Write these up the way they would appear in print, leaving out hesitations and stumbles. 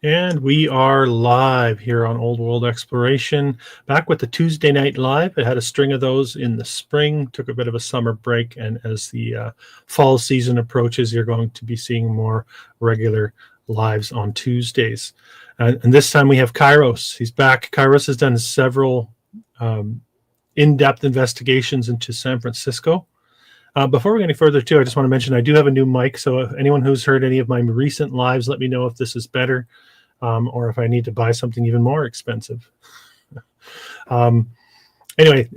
And we are live here on Old World Exploration, back with the Tuesday night live. I had a string of those in the spring, took a bit of a summer break, and as the fall season approaches, you're going to be seeing more regular lives on Tuesdays. And this time we have Kairos. He's back. Kairos has done several in-depth investigations into San Francisco. Before we go any further, too, I just want to mention I do have a new mic, so if anyone who's heard any of my recent lives, let me know if this is better. Or if I need to buy something even more expensive. Anyway,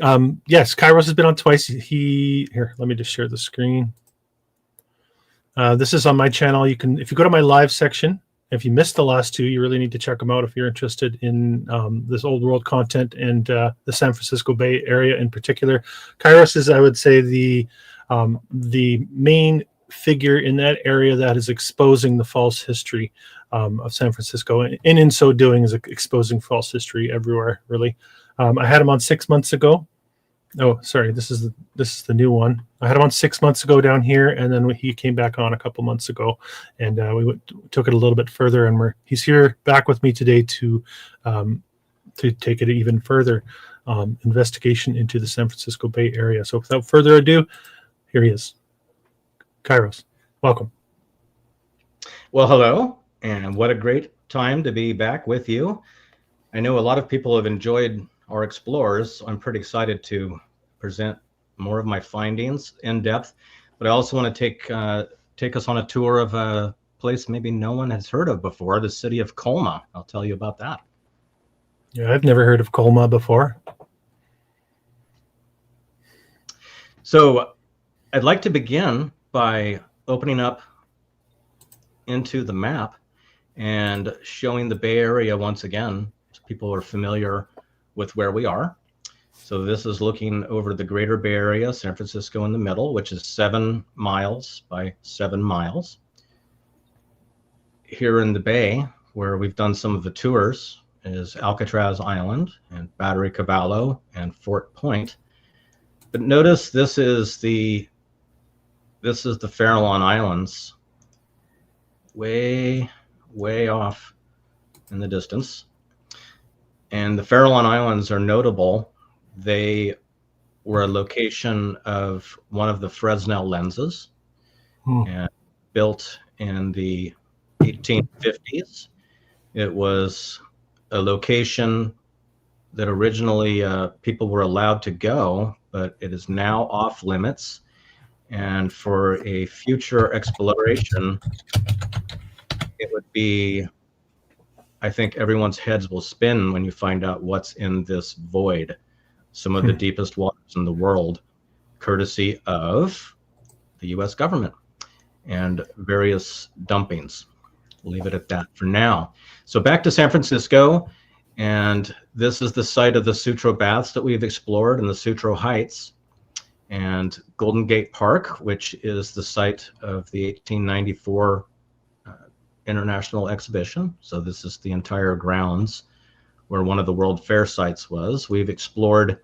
yes, Kairos has been on twice. Here, let me just share the screen. This is on my channel. If you go to my live section, if you missed the last two, you really need to check them out if you're interested in this old world content and the San Francisco Bay Area in particular. Kairos is, I would say, the main figure in that area that is exposing the false history of San Francisco, and in so doing is exposing false history everywhere, really. I had him on 6 months ago. Oh, sorry, this is the new one. I had him on 6 months ago down here, and then he came back on a couple months ago, and we took it a little bit further, and he's here back with me today to take it even further, investigation into the San Francisco Bay Area. So without further ado, here he is. Kairos, welcome. Well, hello, and what a great time to be back with you. I know a lot of people have enjoyed our explorers, so I'm pretty excited to present more of my findings in depth, but I also want to take us on a tour of a place maybe no one has heard of before, the city of Colma. I'll tell you about that. Yeah, I've never heard of Colma before. So I'd like to begin by opening up into the map and showing the Bay Area once again, so people are familiar with where we are. So this is looking over the greater Bay Area, San Francisco in the middle, which is 7 miles by 7 miles. Here in the Bay, where we've done some of the tours, is Alcatraz Island and Battery Cavallo and Fort Point. But notice this is the Farallon Islands, way off in the distance. And the Farallon Islands are notable. They were a location of one of the Fresnel lenses, and built in the 1850s. It was a location that originally people were allowed to go, but it is now off limits. And for a future exploration, it would be, I think everyone's heads will spin when you find out what's in this void. Some of the deepest waters in the world, courtesy of the US government and various dumpings. We'll leave it at that for now. So back to San Francisco, and this is the site of the Sutro Baths that we've explored in the Sutro Heights, and Golden Gate Park, which is the site of the 1894 International Exhibition. So this is the entire grounds where one of the World Fair sites was. We've explored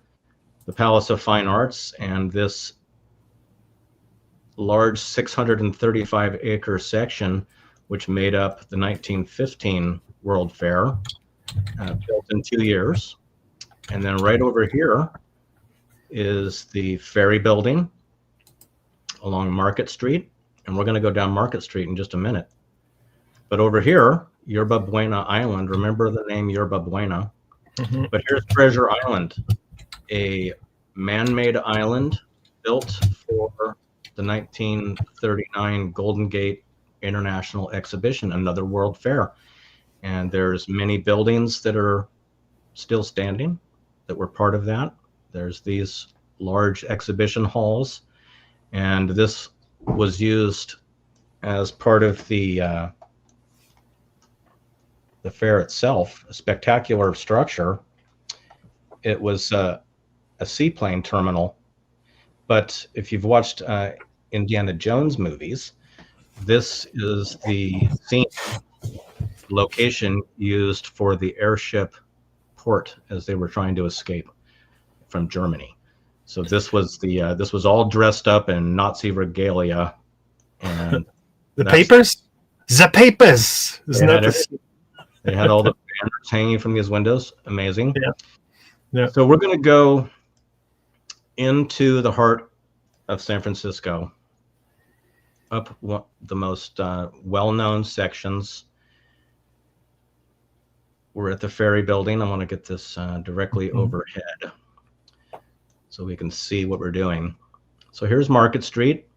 the Palace of Fine Arts and this large 635-acre section, which made up the 1915 World Fair, built in 2 years. And then right over here is the ferry building along Market Street. And we're going to go down Market Street in just a minute. But over here, Yerba Buena Island, remember the name Yerba Buena? Mm-hmm. But here's Treasure Island, a man-made island built for the 1939 Golden Gate International Exhibition, another World Fair. And there's many buildings that are still standing that were part of that. There's these large exhibition halls, and this was used as part of the fair itself, a spectacular structure. It was a seaplane terminal, but if you've watched Indiana Jones movies, this is the scene location used for the airship port as they were trying to escape from Germany. So this was this was all dressed up in Nazi regalia, and the papers. Isn't that They had all the banners hanging from these windows. Amazing. Yeah. Yeah. So we're going to go into the heart of San Francisco, up the most well-known sections. We're at the Ferry Building. I want to get this directly overhead so we can see what we're doing. So here's Market Street.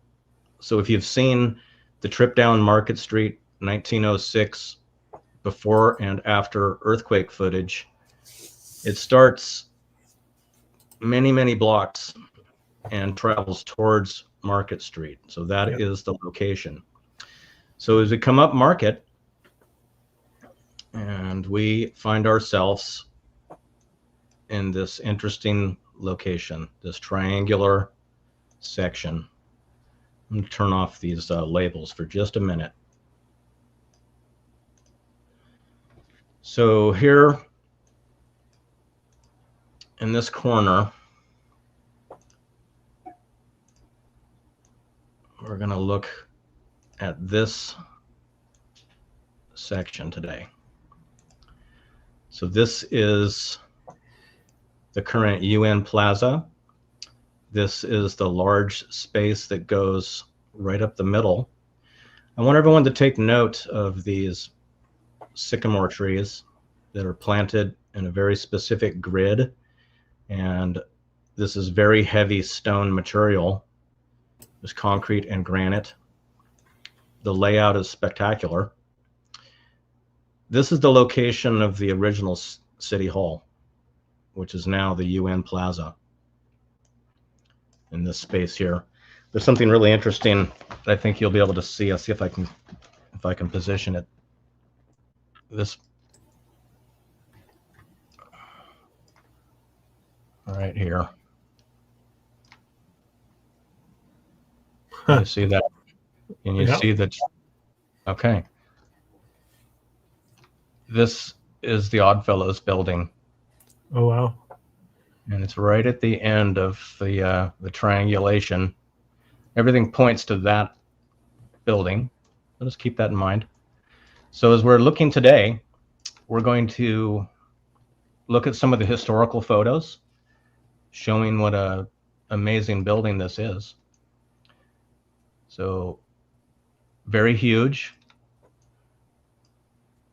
So if you've seen the trip down Market Street 1906 before and after earthquake footage, it starts many, many blocks and travels towards Market Street. So that is the location. So as we come up Market, and we find ourselves in this interesting location, this triangular section. I'm going to turn off these labels for just a minute. So here in this corner, we're going to look at this section today. So this is the current UN Plaza. This is the large space that goes right up the middle. I want everyone to take note of these sycamore trees that are planted in a very specific grid. And this is very heavy stone material. There's concrete and granite. The layout is spectacular. This is the location of the original City Hall, which is now the UN Plaza. In this space here, there's something really interesting that I think you'll be able to see. I'll see if I can position it. This right here. You see that? And you see that? Okay. This is the Oddfellows building. Oh, wow. And it's right at the end of the triangulation. Everything points to that building. Let us keep that in mind. So as we're looking today, we're going to look at some of the historical photos showing what a amazing building this is. So very huge.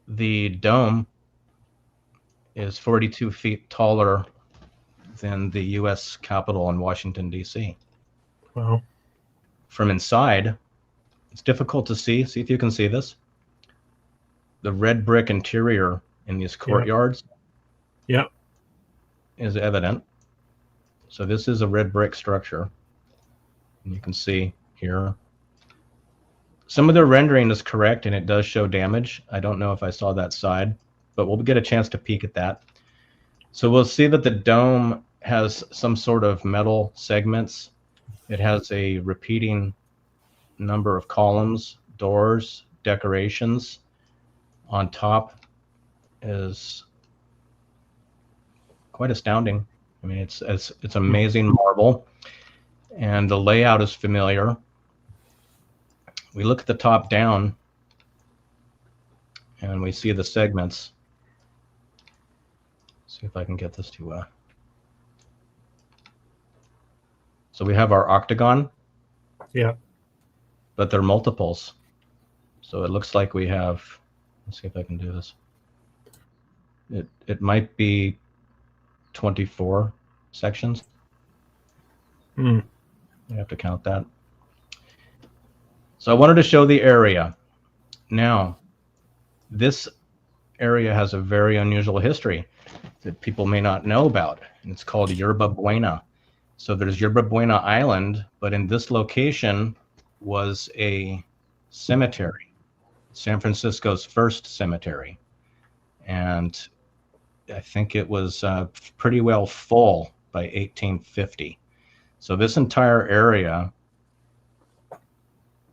The dome is 42 feet taller than the U.S. Capitol in Washington, D.C. Wow. From inside, it's difficult to see. See if you can see this. The red brick interior in these courtyards is evident. So this is a red brick structure. And you can see here. Some of the rendering is correct, and it does show damage. I don't know if I saw that side, but we'll get a chance to peek at that. So we'll see that the dome has some sort of metal segments. It has a repeating number of columns, doors, decorations. On top is quite astounding. I mean, it's amazing marble, and the layout is familiar. We look at the top down, and we see the segments. See if I can get this to. So we have our octagon. Yeah. But they're multiples. So it looks like we have. Let's see if I can do this. It might be 24 sections. You have to count that. So I wanted to show the area. Now, this area has a very unusual history that people may not know about, and it's called Yerba Buena. So there's Yerba Buena Island, but in this location was a cemetery, San Francisco's first cemetery. And I think it was pretty well full by 1850. So this entire area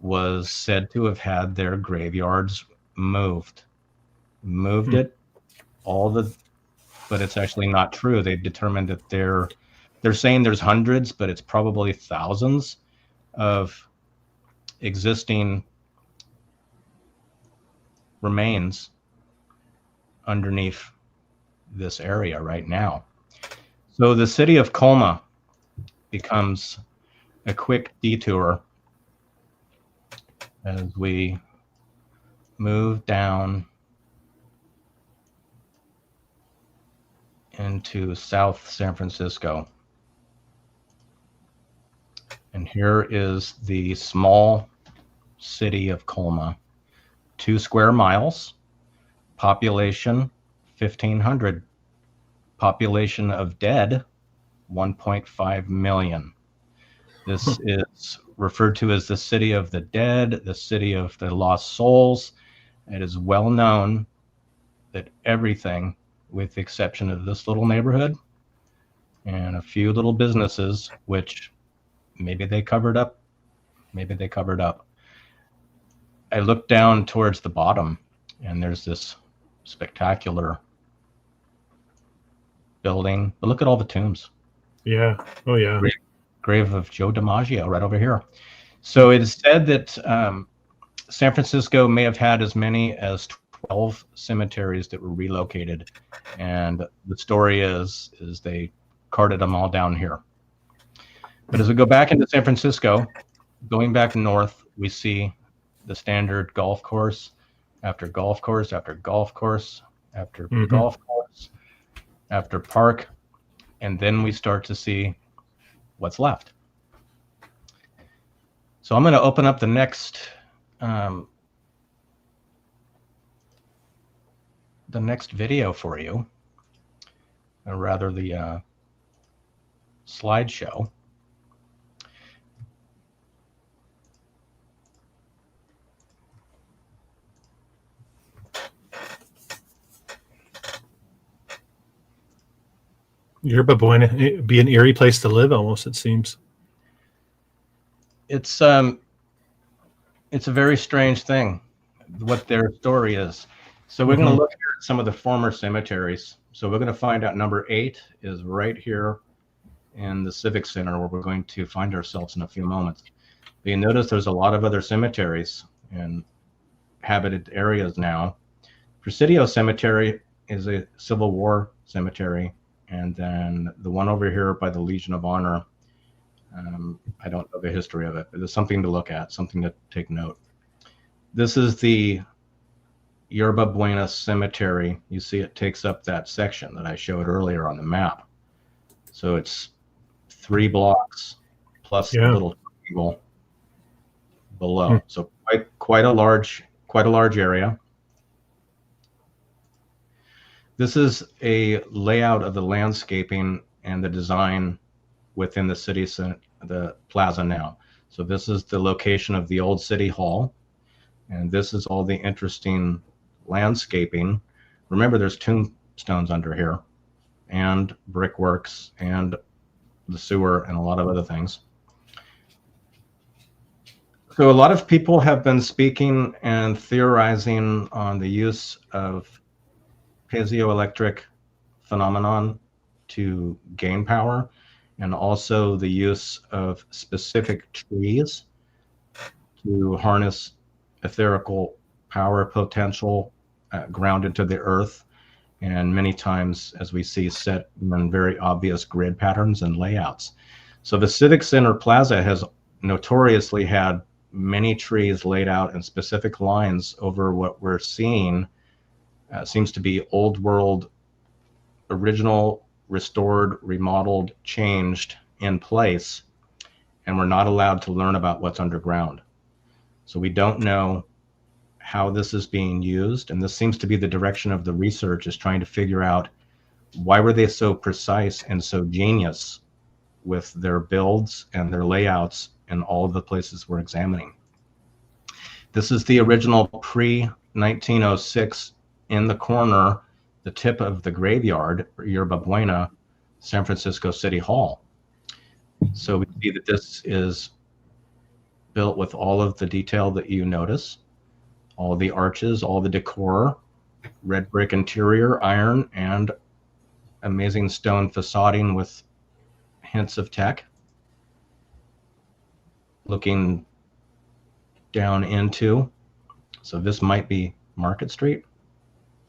was said to have had their graveyards moved it but it's actually not true. They've determined that they're saying there's hundreds, but it's probably thousands of existing remains underneath this area right now. So the city of Colma becomes a quick detour as we move down into South San Francisco. And here is the small city of Colma, 2 square miles, population 1,500, population of dead 1.5 million. This is referred to as the city of the dead, the city of the lost souls. It is well known that everything, with the exception of this little neighborhood and a few little businesses, which maybe they covered up, I looked down towards the bottom, and there's this spectacular building. But look at all the tombs. Yeah. Oh, yeah. Grave of Joe DiMaggio right over here. So it is said that San Francisco may have had as many as 12 cemeteries that were relocated, and the story is they carted them all down here. But as we go back into San Francisco, going back north, we see the standard golf course after golf course after golf course after golf course after park, and then we start to see what's left. So I'm going to open up the next video for you, or rather the slideshow. Yerba Buena, it'd be an eerie place to live almost, it seems. It's a very strange thing, what their story is. So we're going to look at some of the former cemeteries. So we're going to find out number 8 is right here in the Civic Center, where we're going to find ourselves in a few moments. But you notice there's a lot of other cemeteries in inhabited areas now. Presidio Cemetery is a Civil War cemetery. And then the one over here by the Legion of Honor, I don't know the history of it, but it's something to look at, something to take note. This is the Yerba Buena Cemetery. You see it takes up that section that I showed earlier on the map. So it's 3 blocks plus a little triangle below. So quite a large area. This is a layout of the landscaping and the design within the city center, the plaza now. So this is the location of the old city hall, and this is all the interesting landscaping. Remember, there's tombstones under here, and brickworks, and the sewer, and a lot of other things. So a lot of people have been speaking and theorizing on the use of piezoelectric phenomenon to gain power, and also the use of specific trees to harness etherical power potential grounded to the earth, and many times, as we see, set in very obvious grid patterns and layouts. So the Civic Center Plaza has notoriously had many trees laid out in specific lines over what we're seeing seems to be old world, original, restored, remodeled, changed in place, and we're not allowed to learn about what's underground. So we don't know how this is being used, and this seems to be the direction of the research, is trying to figure out why were they so precise and so genius with their builds and their layouts in all of the places we're examining. This is the original pre-1906 in the corner, the tip of the graveyard, Yerba Buena, San Francisco City Hall. So we see that this is built with all of the detail that you notice, all the arches, all the decor, red brick interior, iron, and amazing stone facading with hints of tech. Looking down into, so this might be Market Street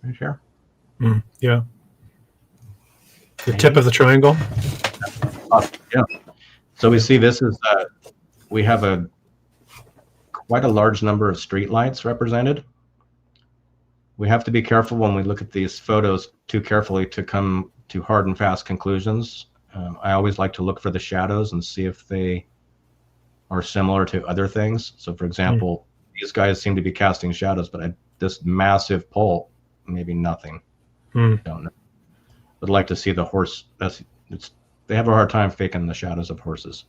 right here. Yeah. The tip of the triangle. Yeah. So we see this is we have quite a large number of streetlights represented. We have to be careful when we look at these photos too carefully to come to hard and fast conclusions. I always like to look for the shadows and see if they are similar to other things. So, for example, these guys seem to be casting shadows, but this massive pole, maybe nothing. Don't know. Would like to see the horse. They have a hard time faking the shadows of horses.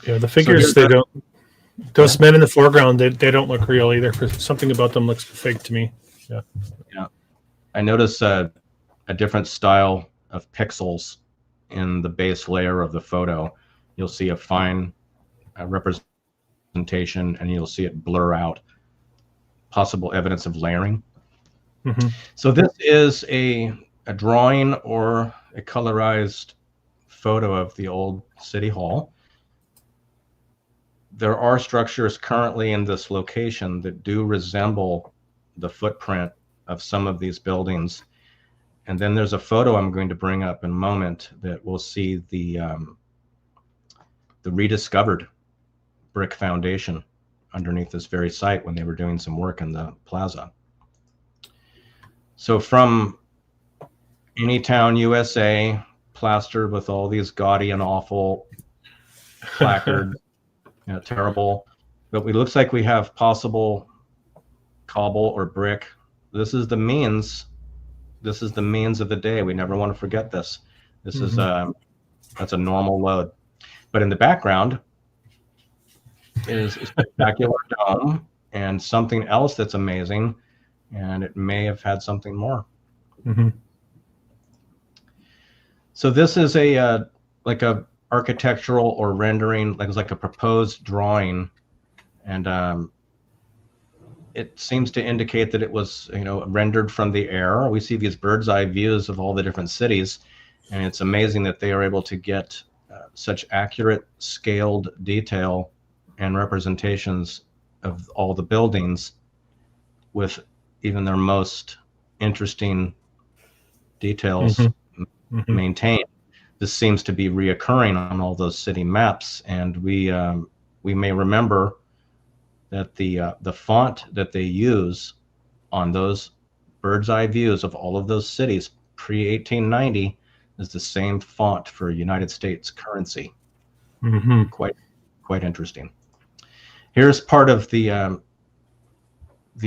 Yeah, the figures, they don't. Those men in the foreground, they don't look real either. Something about them looks fake to me. Yeah. Yeah. I notice a different style of pixels in the base layer of the photo. You'll see a fine representation, and you'll see it blur out. Possible evidence of layering. So this is a drawing or a colorized photo of the old city hall. There are structures currently in this location that do resemble the footprint of some of these buildings. And then there's a photo I'm going to bring up in a moment that will see the rediscovered brick foundation underneath this very site when they were doing some work in the plaza. So from Anytown, USA, plastered with all these gaudy and awful placards, terrible, but it looks like we have possible cobble or brick. This is the means. This is the means of the day. We never want to forget this. This is that's a normal load. But in the background is a spectacular dome and something else that's amazing, and it may have had something more. So this is like a architectural or rendering, like a proposed drawing, and it seems to indicate that it was rendered from the air. We see these bird's eye views of all the different cities, and it's amazing that they are able to get such accurate scaled detail and representations of all the buildings with even their most interesting details maintained. This seems to be reoccurring on all those city maps, and we may remember that the font that they use on those bird's eye views of all of those cities pre-1890 is the same font for United States currency. Quite interesting. Here's part of the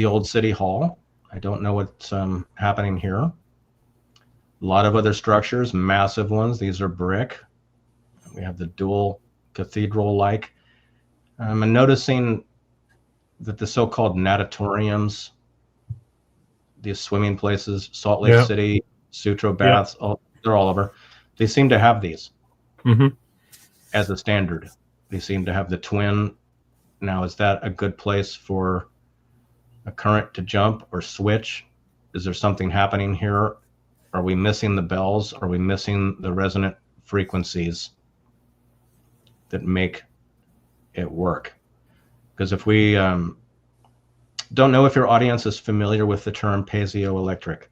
old city hall. I don't know what's happening here. A lot of other structures, massive ones. These are brick. We have the dual cathedral-like. I'm noticing that the so-called natatoriums, these swimming places, Salt Lake City, Sutro Baths, they're all over. They seem to have these as a standard. They seem to have the twin. Now, is that a good place for a current to jump or switch? Is there something happening here? Are we missing the bells? Are we missing the resonant frequencies that make it work? Because if we don't know if your audience is familiar with the term piezoelectric,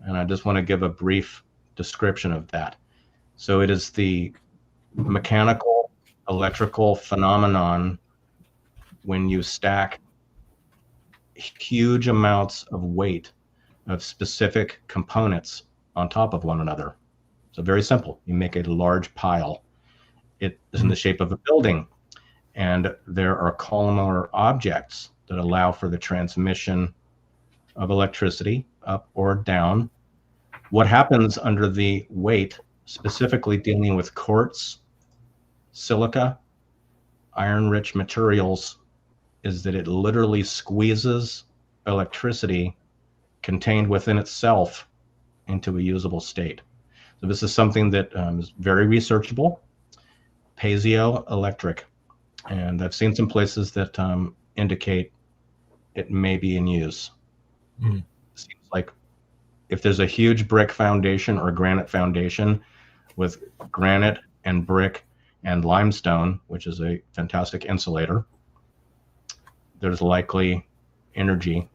and I just want to give a brief description of that. So it is the mechanical electrical phenomenon when you stack huge amounts of weight of specific components on top of one another. So very simple. You make a large pile. It is in the shape of a building, and there are columnar objects that allow for the transmission of electricity up or down. What happens under the weight, specifically dealing with quartz, silica, iron-rich materials, is that it literally squeezes electricity contained within itself into a usable state. So this is something that is very researchable, piezoelectric, and I've seen some places that indicate it may be in use. It seems like if there's a huge brick foundation or granite foundation with granite and brick and limestone, which is a fantastic insulator, there's likely energy,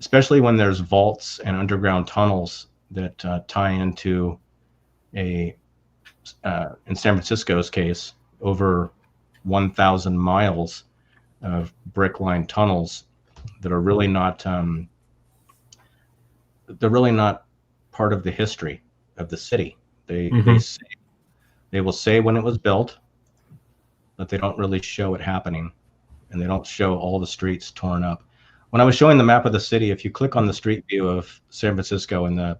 especially when there's vaults and underground tunnels that tie into in San Francisco's case, over 1,000 miles of brick-lined tunnels that are really not they're really not part of the history of the city. They will say when it was built, but they don't really show it happening, and they don't show all the streets torn up. When I was showing the map of the city, if you click on the street view of San Francisco and the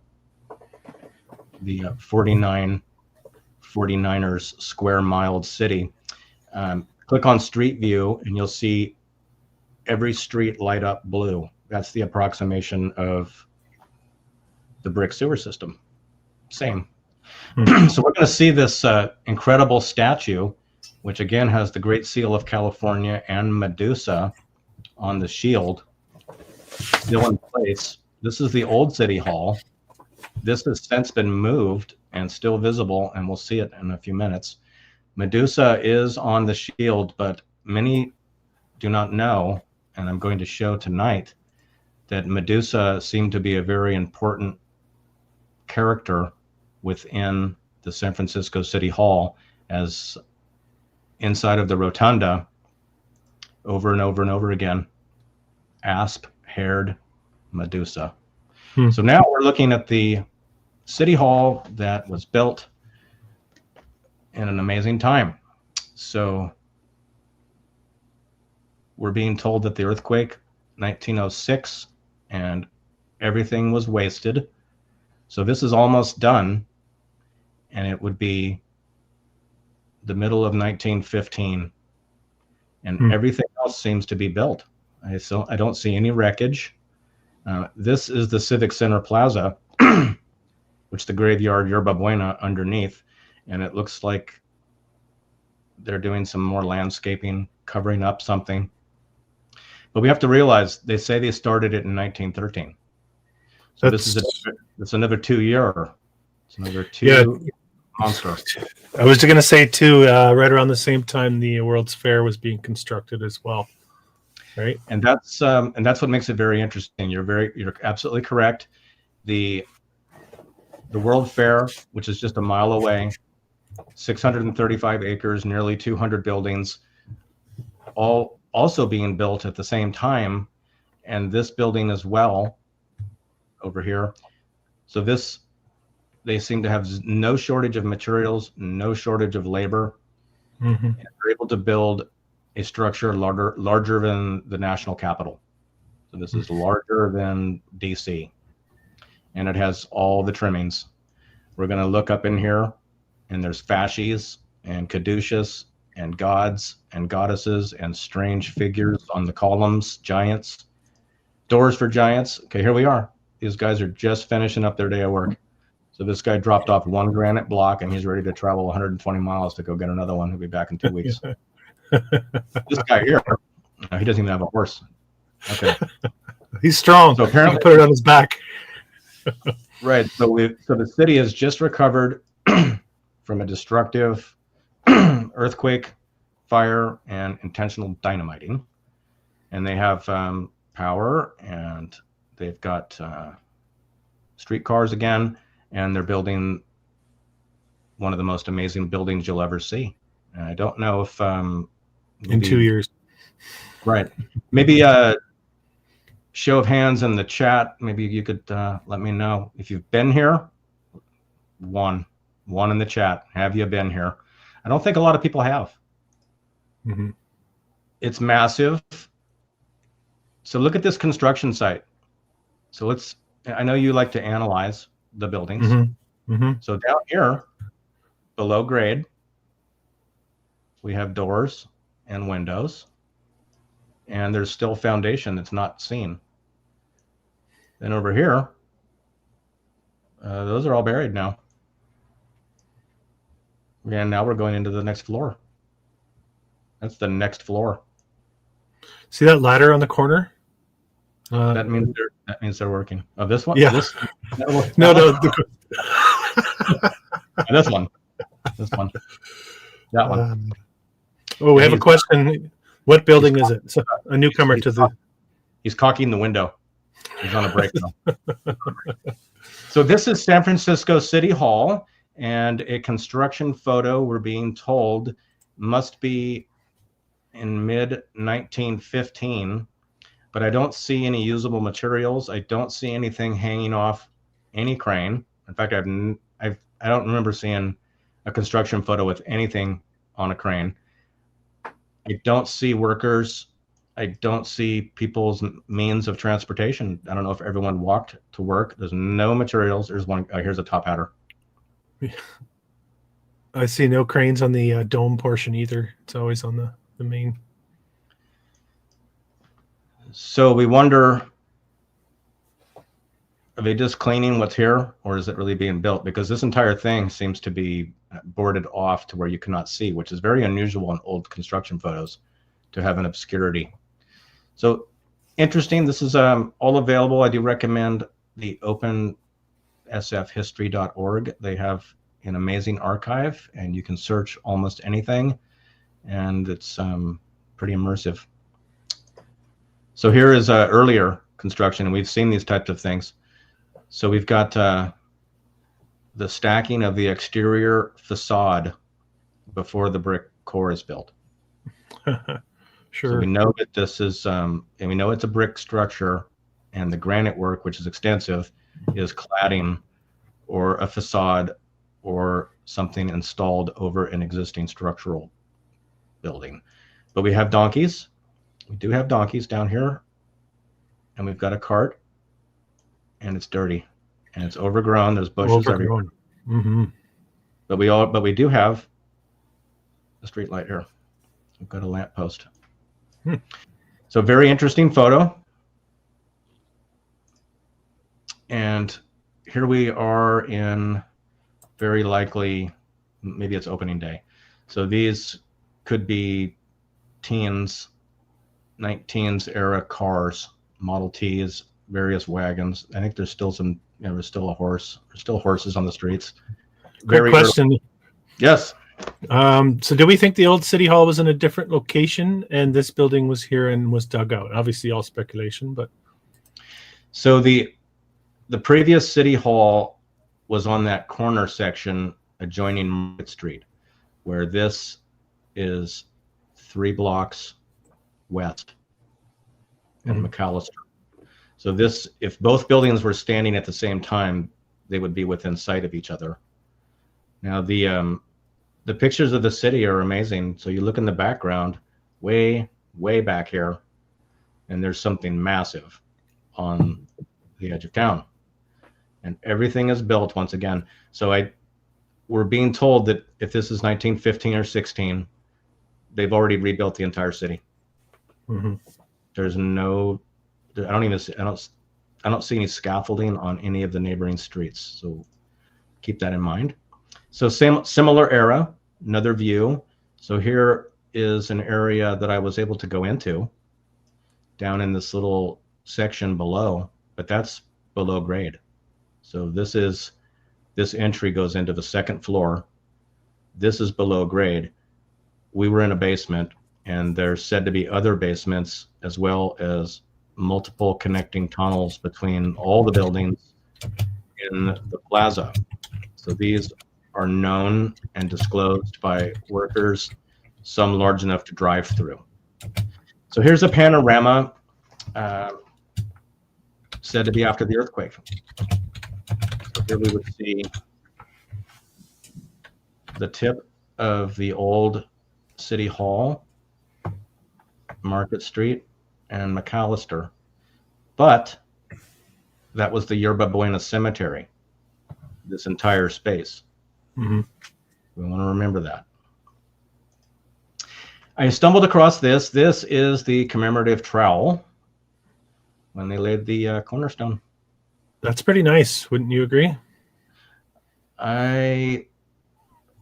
49ers square miled city, click on street view and you'll see every street light up blue. That's the approximation of the brick sewer system. Same. So we're going to see this incredible statue, which again has the Great Seal of California and Medusa on the shield, still in place. This is the old City Hall. This has since been moved and still visible, and we'll see it in a few minutes. Medusa is on the shield, but many do not know, and I'm going to show tonight, that Medusa seemed to be a very important character within the San Francisco City Hall, as inside of the rotunda, over and over and over again, asp-haired Medusa. So now we're looking at the City Hall that was built in an amazing time. So we're being told that the earthquake, 1906, and everything was wasted. So this is almost done, and it would be the middle of 1915, and everything else seems to be built. I don't see any wreckage. This is the Civic Center Plaza, which the graveyard Yerba Buena underneath, and it looks like they're doing some more landscaping, covering up something. But we have to realize they say they started it in 1913. So it's another 2 year. It's another two monster. I was going to say too, right around the same time the World's Fair was being constructed as well, right? And that's what makes it very interesting. You're absolutely correct. The World Fair, which is just a mile away, 635 acres, nearly 200 buildings, all also being built at the same time, and this building as well over here. So they seem to have no shortage of materials, no shortage of labor. And they're able to build a structure larger than the national capital. So this is larger than DC, and it has all the trimmings. We're going to look up in here, and there's fasces and caduceus and gods and goddesses and strange figures on the columns, giants, doors for giants. Okay, here we are. These guys are just finishing up their day of work. So this guy dropped off one granite block, and he's ready to travel 120 miles to go get another one. He'll be back in 2 weeks. This guy here, he doesn't even have a horse. Okay, he's strong. So apparently, put it on his back. Right. So the city has just recovered from a destructive earthquake, fire, and intentional dynamiting, and they have power, and they've got streetcars again, and they're building one of the most amazing buildings you'll ever see. And I don't know if in 2 years, right? Maybe a show of hands in the chat. Maybe you could let me know if you've been here. One in the chat. Have you been here? I don't think a lot of people have. It's massive. So look at this construction site. So I know you like to analyze the buildings. So down here, below grade, we have doors and windows, and there's still foundation that's not seen. Then over here, those are all buried now. And now we're going into the next floor. That's the next floor. See that ladder on the corner? That means they're working. Oh, this one? Yeah. This one? No. This one. That one. We have a question. What building is it? A newcomer to the. He's caulking the window. He's on a break now. So this is San Francisco City Hall, and a construction photo, we're being told, must be in mid-1915, but I don't see any usable materials. I don't see anything hanging off any crane. In fact, I don't remember seeing a construction photo with anything on a crane. I don't see workers. I don't see people's means of transportation. I don't know if everyone walked to work. There's no materials. There's one. Here's a top hatter. I see no cranes on the dome portion either. It's always on the main. So we wonder, are they just cleaning what's here, or is it really being built? Because this entire thing seems to be boarded off to where you cannot see, which is very unusual in old construction photos, to have an obscurity. So interesting. This is all available. I do recommend the opensfhistory.org. They have an amazing archive, and you can search almost anything, and it's pretty immersive. So here is earlier construction, and we've seen these types of things. So we've got the stacking of the exterior facade before the brick core is built. Sure. So we know that this is, and we know it's a brick structure, and the granite work, which is extensive, is cladding or a facade or something installed over an existing structural building. But we have donkeys. We do have donkeys down here, and we've got a cart, and it's dirty, and it's overgrown. There's bushes everywhere. Mm-hmm. But we do have a street light here. We've got a lamp post. So very interesting photo. And here we are in, very likely, maybe it's opening day. So these could be 19teens era cars, Model Ts, various wagons. I think there's still some, there's still a horse. There's still horses on the streets. Quick question. Early. Yes. So do we think the old city hall was in a different location and this building was here and was dug out? Obviously all speculation, but. So the previous city hall was on that corner section adjoining Market Street, where this is 3 blocks west and McAllister. So this, if both buildings were standing at the same time, they would be within sight of each other. Now the pictures of the city are amazing. So you look in the background, way back here, and there's something massive on the edge of town. And everything is built once again. So we're being told that if this is 1915 or 16, they've already rebuilt the entire city. Mm-hmm. There's no, I don't see any scaffolding on any of the neighboring streets. So keep that in mind. So similar era, another view. So here is an area that I was able to go into down in this little section below, but that's below grade. So this entry goes into the second floor. This is below grade. We were in a basement, and there's said to be other basements as well as multiple connecting tunnels between all the buildings in the plaza. So these are known and disclosed by workers, some large enough to drive through. So here's a panorama said to be after the earthquake. So here we would see the tip of the old City Hall, Market Street, and McAllister. But that was the Yerba Buena Cemetery, this entire space. Mm-hmm. We want to remember that. I stumbled across this. This is the commemorative trowel when they laid the cornerstone. That's pretty nice. Wouldn't you agree? I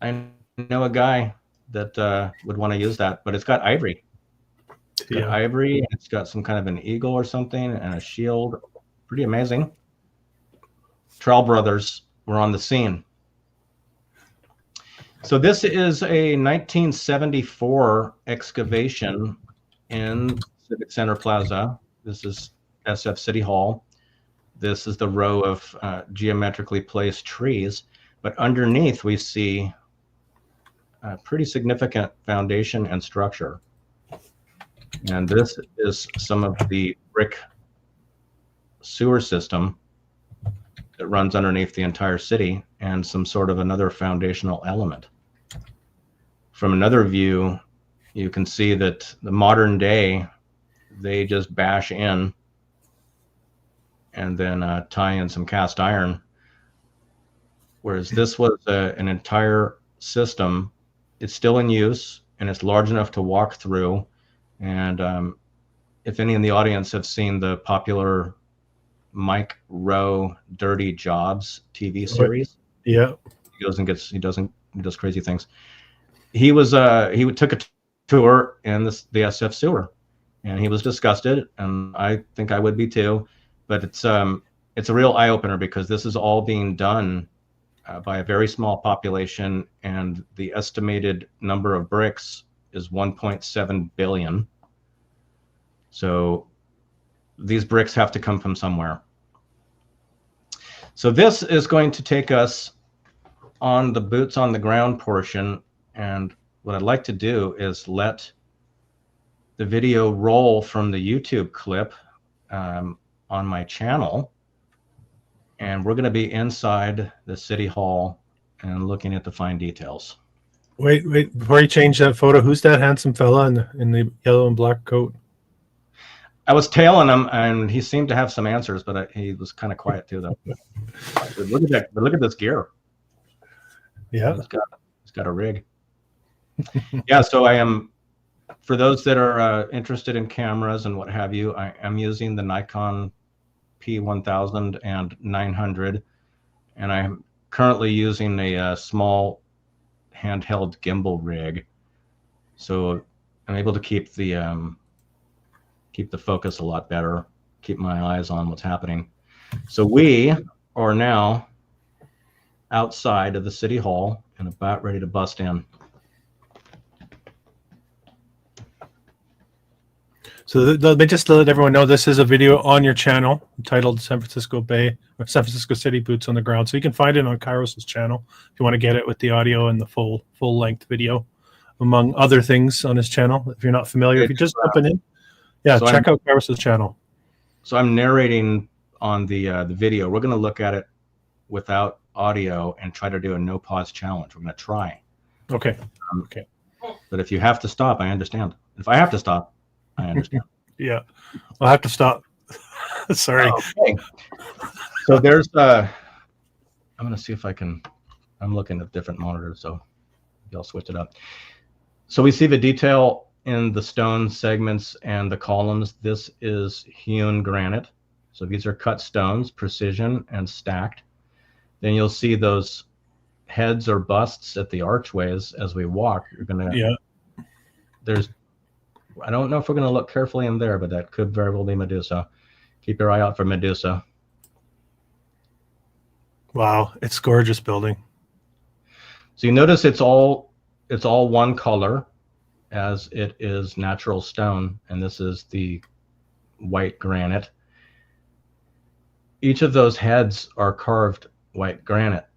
know a guy that would want to use that, but it's got ivory. It's got ivory. It's got some kind of an eagle or something and a shield. Pretty amazing. Trowell brothers were on the scene. So this is a 1974 excavation in Civic Center Plaza. This is SF City Hall. This is the row of geometrically placed trees, but underneath we see a pretty significant foundation and structure. And this is some of the brick sewer system that runs underneath the entire city and some sort of another foundational element. From another view, you can see that the modern day, they just bash in and then tie in some cast iron. Whereas this was an entire system. It's still in use and it's large enough to walk through. And if any in the audience have seen the popular Mike Rowe Dirty Jobs TV series, yeah, he does crazy things. He took a tour in the SF sewer, and he was disgusted, and I think I would be too. But it's a real eye opener because this is all being done by a very small population, and the estimated number of bricks is 1.7 billion. So these bricks have to come from somewhere. So this is going to take us on the boots on the ground portion. And what I'd like to do is let the video roll from the YouTube clip on my channel. And we're going to be inside the City Hall and looking at the fine details. Wait, before you change that photo, who's that handsome fella in the yellow and black coat? I was tailing him, and he seemed to have some answers, but he was kind of quiet too, though. Look at that! But look at this gear. Yeah, he's got a rig. Yeah, so I am. For those that are interested in cameras and what have you, I am using the Nikon P1000 and 900, and I'm currently using a small handheld gimbal rig, so I'm able to keep the focus a lot better, keep my eyes on what's happening. So we are now outside of the City Hall and about ready to bust in. So let me just let everyone know this is a video on your channel titled San Francisco Bay or San Francisco City Boots on the Ground. So you can find it on Kairos' channel if you want to get it with the audio and the full length video, among other things on his channel. If you're not familiar, if you're just jumping in, yeah, so check out Kairos' channel. So I'm narrating on the video. We're going to look at it without audio and try to do a no pause challenge. We're going to try. Okay. Okay. But if you have to stop, I understand. If I have to stop, I understand. Yeah, I'll have to stop. Sorry. Okay. So there's I'm going to see if I can. I'm looking at different monitors, so I'll switch it up. So we see the detail in the stone segments and the columns. This is hewn granite. So these are cut stones, precision and stacked. Then you'll see those heads or busts at the archways as we walk. You're gonna I don't know if we're gonna look carefully in there, but that could very well be Medusa. Keep your eye out for Medusa. Wow, it's a gorgeous building. So you notice it's all one color, as it is natural stone, and this is the white granite. Each of those heads are carved white granite,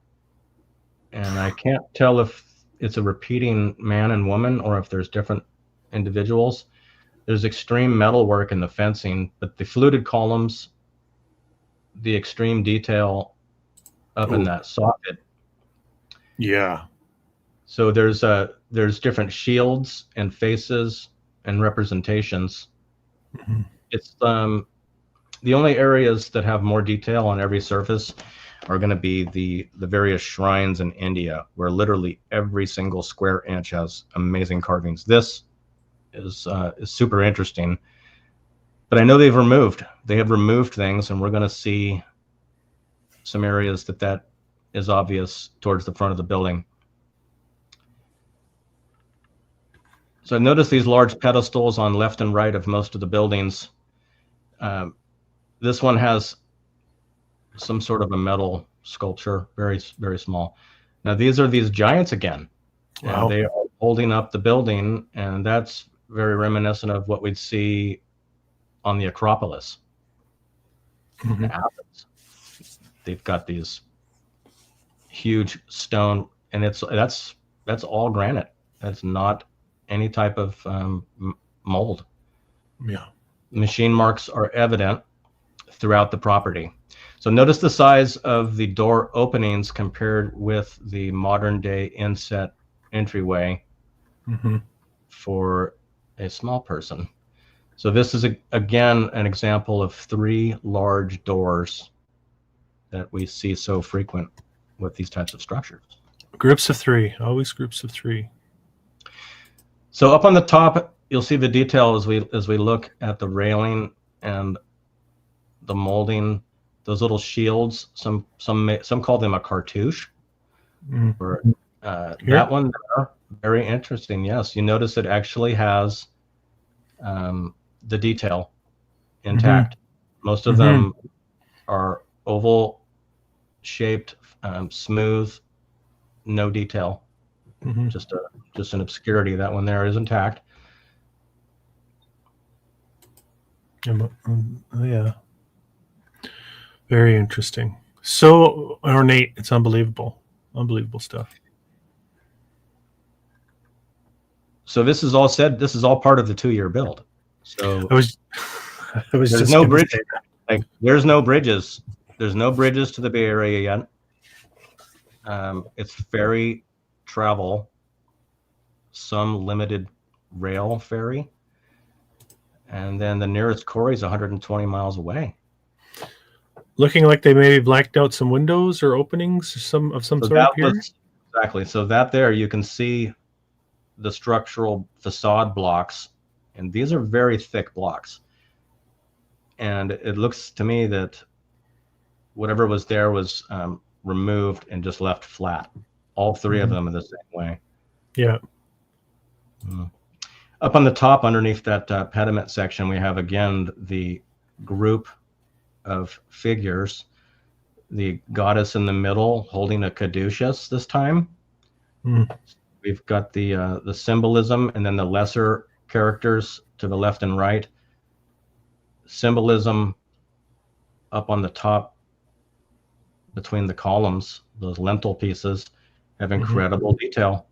and I can't tell if it's a repeating man and woman or if there's different individuals. There's extreme metal work in the fencing, but the fluted columns, the extreme detail up in that socket. Yeah. So there's different shields and faces and representations. Mm-hmm. It's the only areas that have more detail on every surface are going to be the various shrines in India, where literally every single square inch has amazing carvings. This is super interesting, but I know they have removed things, and we're going to see some areas that is obvious towards the front of the building. So I noticed these large pedestals on left and right of most of the buildings. This one has some sort of a metal sculpture, very, very small. Now these are these giants again. Wow. They are holding up the building, and that's very reminiscent of what we'd see on the Acropolis in Athens. they've got these huge stone, and that's all granite. That's not any type of mold. Yeah. Machine marks are evident throughout the property. So notice the size of the door openings compared with the modern day inset entryway for a small person. So this is again an example of 3 large doors that we see so frequent with these types of structures. Groups of 3, always groups of 3. So up on the top, you'll see the detail as we look at the railing and the molding. Those little shields, some call them a cartouche. Or, that one there, very interesting. Yes, you notice it actually has the detail intact. Most of them are oval shaped, smooth, no detail. Just an obscurity. That one there is intact. Yeah. Very interesting. So ornate. It's unbelievable. Unbelievable stuff. So this is all said. This is all part of the 2-year build. So I was there's just no bridge. Like there's no bridges. There's no bridges to the Bay Area yet. It's ferry travel, some limited rail ferry, and then the nearest quarry is 120 miles away. Looking like they maybe blacked out some windows or openings, some sort here. Exactly. So that there you can see the structural facade blocks, and these are very thick blocks. And it looks to me that whatever was there was removed and just left flat. All 3 of them are the same way. Yeah. Up on the top, underneath that pediment section, we have again the group of figures. The goddess in the middle holding a caduceus this time. We've got the symbolism, and then the lesser characters to the left and right. Symbolism up on the top between the columns, those lintel pieces have incredible detail.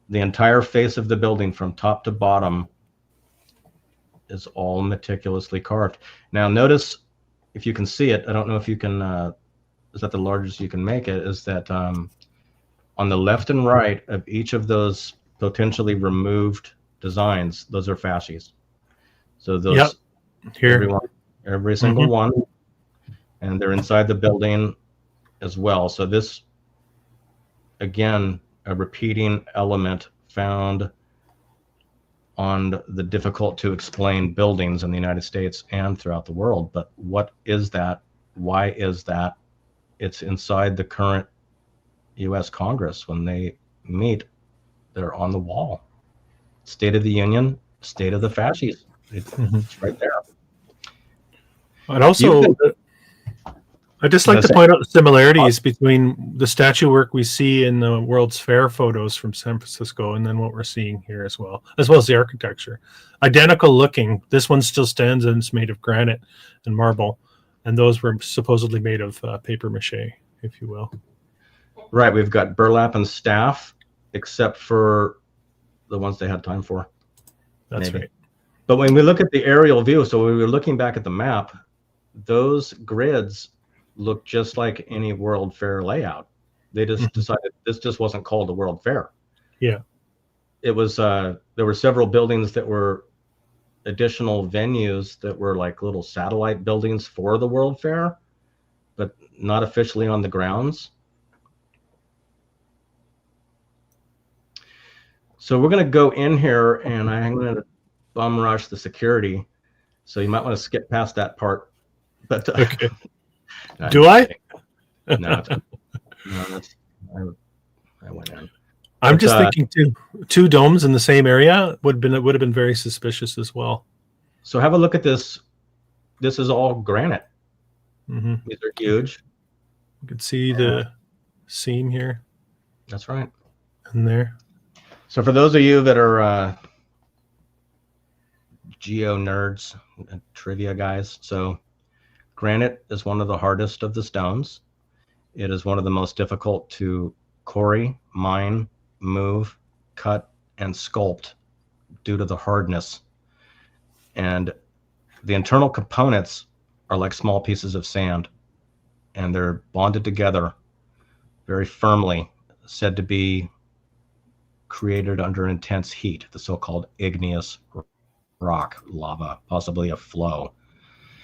The entire face of the building from top to bottom is all meticulously carved. Now notice, if you can see it, I don't know if you can, is that the largest you can make it, is that on the left and right of each of those potentially removed designs, those are fascies. So those, here, every single one, and they're inside the building as well. So this, again, a repeating element found on the difficult to explain buildings in the United States and throughout the world. But what is that? Why is that? It's inside the current US Congress. When they meet, they're on the wall. State of the Union, state of the fascies. It's right there. And also, I'd just like to point out the similarities between the statue work we see in the World's Fair photos from San Francisco and then what we're seeing here as well as the architecture. Identical looking. This one still stands and it's made of granite and marble, and those were supposedly made of paper mache, if you will. Right. We've got burlap and staff, except for the ones they had time for. That's right. But when we look at the aerial view, so when we were looking back at the map, those grids look just like any World Fair layout. They just decided this just wasn't called a World Fair. Yeah. It was, there were several buildings that were additional venues that were like little satellite buildings for the World Fair, but not officially on the grounds. So we're going to go in here and I'm going to bum rush the security. So you might want to skip past that part. But okay. Do I? No, I went in. I'm just thinking two domes in the same area would have been very suspicious as well. So have a look at this. This is all granite. These are huge. You can see the seam here. That's right. And there. So for those of you that are geo nerds, trivia guys, so granite is one of the hardest of the stones. It is one of the most difficult to quarry, mine, move, cut, and sculpt due to the hardness. And the internal components are like small pieces of sand, and they're bonded together very firmly, said to be created under intense heat, the so-called igneous rock, lava, possibly a flow.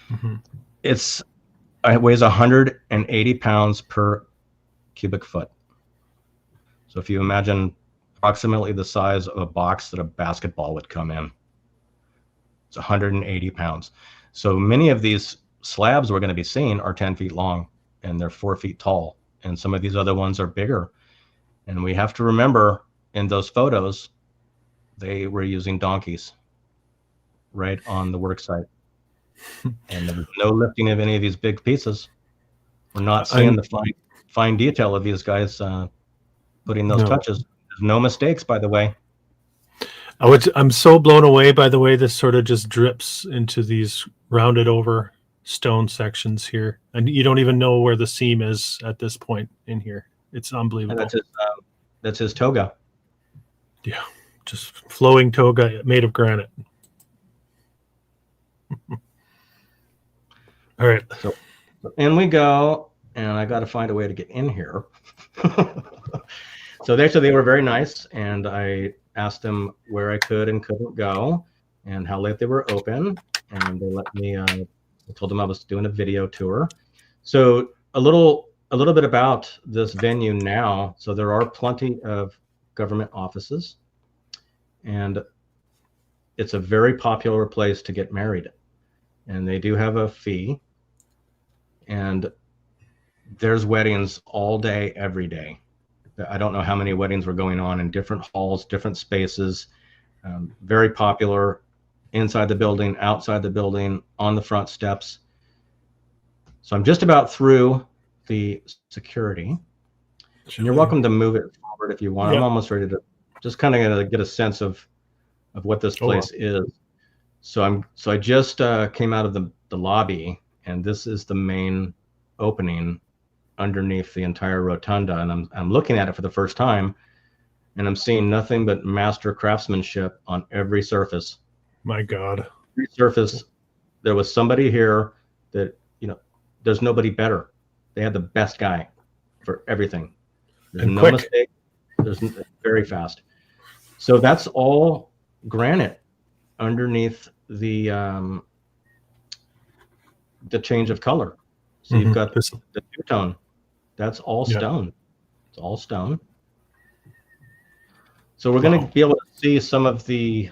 Mm-hmm. It weighs 180 pounds per cubic foot. So if you imagine approximately the size of a box that a basketball would come in, it's 180 pounds. So many of these slabs we're going to be seeing are 10 feet long, and they're 4 feet tall. And some of these other ones are bigger. And we have to remember, in those photos, they were using donkeys right on the work site. And there was no lifting of any of these big pieces. We're not seeing the fine detail of these guys putting those touches. There's no mistakes, by the way. I'm so blown away by the way this sort of just drips into these rounded over stone sections here, and you don't even know where the seam is at this point in here. It's unbelievable. And that's his toga. Yeah, just flowing toga made of granite. All right. So in we go, and I got to find a way to get in here. So they were very nice, and I asked them where I could and couldn't go, and how late they were open, and they let me. I told them I was doing a video tour. So a little bit about this venue now. So there are plenty of government offices, and it's a very popular place to get married, and they do have a fee, and there's weddings all day, every day. I don't know how many weddings were going on in different halls, different spaces, very popular inside the building, outside the building, on the front steps. So I'm just about through the security. And you're welcome to move it forward if you want. Yep. I'm almost ready to just kind of get a sense of what this place is. So I just came out of the lobby, and this is the main opening underneath the entire rotunda, and I'm looking at it for the first time, and I'm seeing nothing but master craftsmanship on every surface. My God. Every surface, there was somebody here that, there's nobody better. They had the best guy for everything. There's no mistake. There's very fast. So that's all granite underneath the change of color. So you've got the two-tone. That's all stone. It's all stone. So we're going to be able to see some of the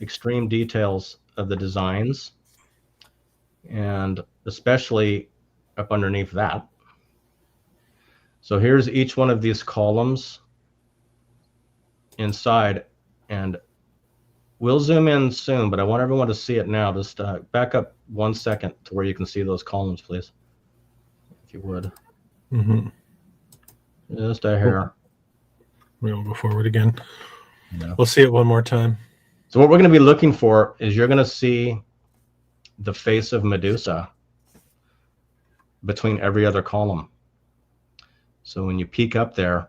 extreme details of the designs, and especially up underneath that. So here's each one of these columns inside, and we'll zoom in soon, but I want everyone to see it now. Just back up 1 second to where you can see those columns, please, if you would. Mm-hmm. Just a hair. We'll go forward again. Yeah. We'll see it one more time. So what we're going to be looking for is you're going to see the face of Medusa between every other column. So when you peek up there,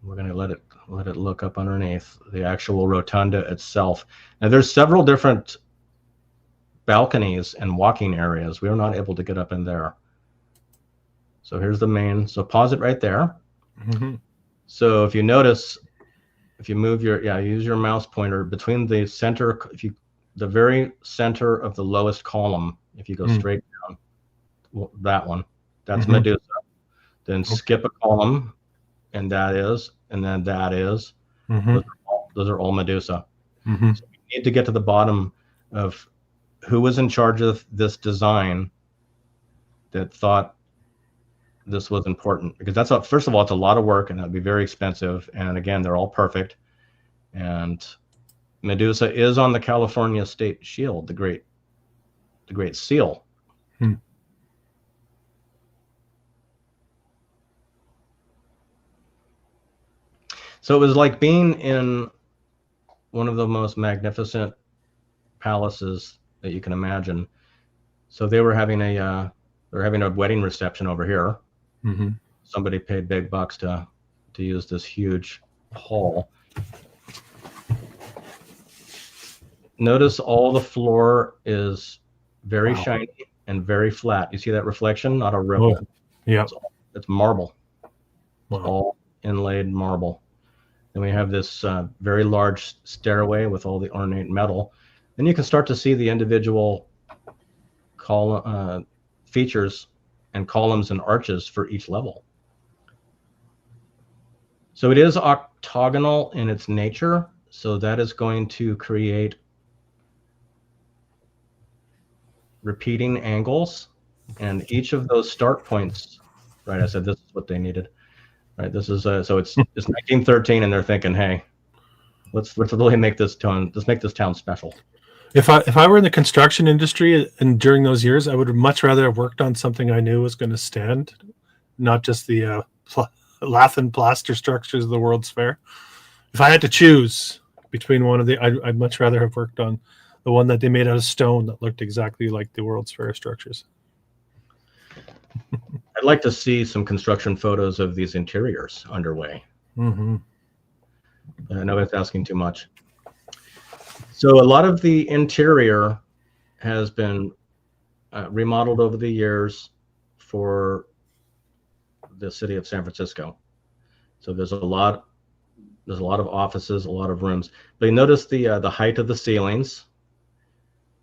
we're going to let it look up underneath the actual rotunda itself. Now there's several different balconies and walking areas. We were not able to get up in there. So here's the main. So pause it right there. Mm-hmm. So if you notice, if you move use your mouse pointer between the center, the very center of the lowest column, if you go straight down, that one, that's Medusa. Then skip a column, and that is, and then that is. Those are all Medusa. So we need to get to the bottom of who was in charge of this design that thought this was important, because that's first of all, it's a lot of work, and that'd be very expensive. And again, they're all perfect. And Medusa is on the California State Shield, the Great Seal. So it was like being in one of the most magnificent palaces that you can imagine. So they were having they're they're having a wedding reception over here. Mm-hmm. Somebody paid big bucks to use this huge hall. Notice all the floor is very shiny and very flat. You see that reflection? Not a ripple. Oh, yeah. It's marble. Wow. It's all inlaid marble. Then we have this very large stairway with all the ornate metal. Then you can start to see the individual features and columns and arches for each level. So it is octagonal in its nature. So that is going to create repeating angles, and each of those start points, right? I said this is what they needed, right? This is so it's 1913, and they're thinking, hey, let's really make this town. Let's make this town special. If I were in the construction industry and during those years, I would much rather have worked on something I knew was going to stand, not just the lath and plaster structures of the World's Fair. If I had to choose between one of the, I'd much rather have worked on the one that they made out of stone that looked exactly like the World's Fair structures. I'd like to see some construction photos of these interiors underway. Mm-hmm. I know it's asking too much. So a lot of the interior has been remodeled over the years for the city of San Francisco. So there's a lot of offices, a lot of rooms. But you notice the height of the ceilings.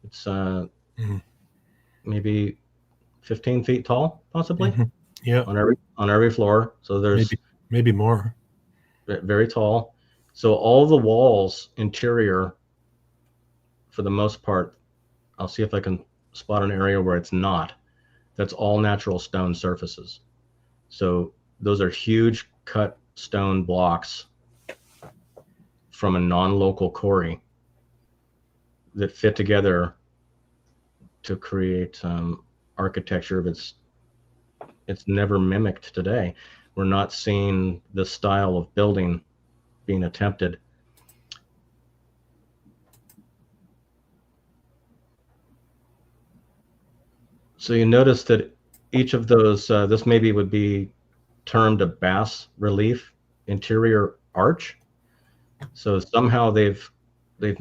It's maybe 15 feet tall, possibly. Mm-hmm. Yeah, on every floor. So there's maybe more. Very tall. So all the walls interior, for the most part, I'll see if I can spot an area where it's not. That's all natural stone surfaces. So those are huge cut stone blocks from a non-local quarry that fit together to create architecture that's never mimicked today. We're not seeing this style of building being attempted. So you notice that each of those, this maybe would be termed a bas relief interior arch. So somehow they've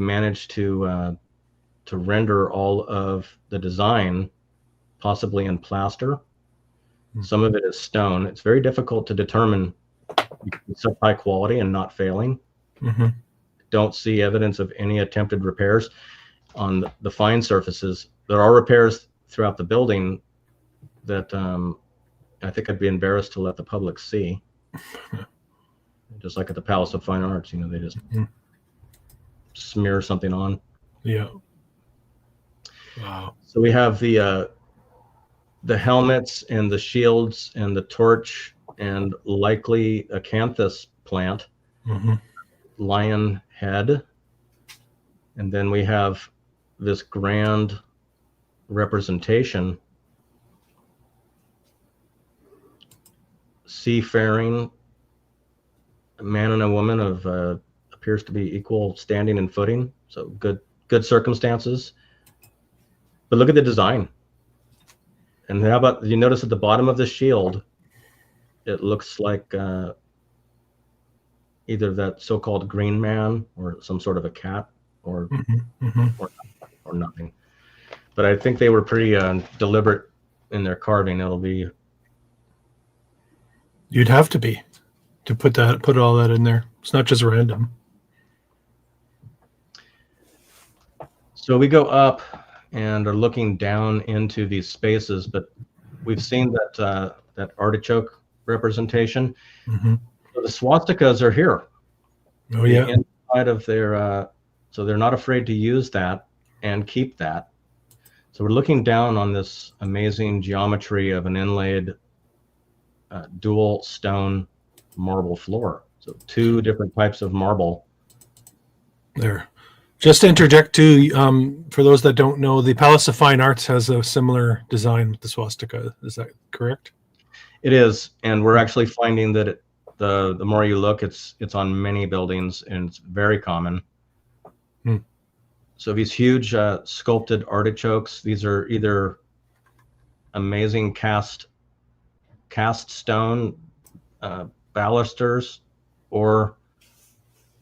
managed to render all of the design possibly in plaster. Some of it is stone. It's very difficult to determine it's of high quality and not failing. Mm-hmm. Don't see evidence of any attempted repairs on the fine surfaces. There are repairs throughout the building that I think I'd be embarrassed to let the public see. Just like at the Palace of Fine Arts, they just smear something on. Yeah. Wow. So we have the helmets and the shields and the torch and likely a acanthus plant, lion head. And then we have this grand representation, seafaring, a man and a woman of appears to be equal standing and footing. So good circumstances. But look at the design. And how about, you notice at the bottom of the shield, it looks like either that so-called green man or some sort of a cat or nothing. But I think they were pretty deliberate in their carving. You'd have to be to put all that in there. It's not just random. So we go up and are looking down into these spaces, but we've seen that artichoke representation. So the swastikas are here. Oh yeah. Inside of their, so they're not afraid to use that and keep that. So we're looking down on this amazing geometry of an inlaid dual stone marble floor. So two different types of marble. There. Just to interject too, for those that don't know, the Palace of Fine Arts has a similar design with the swastika. Is that correct? It is, and we're actually finding that the more you look, it's on many buildings, and it's very common. So these huge sculpted artichokes, these are either amazing cast stone balusters, or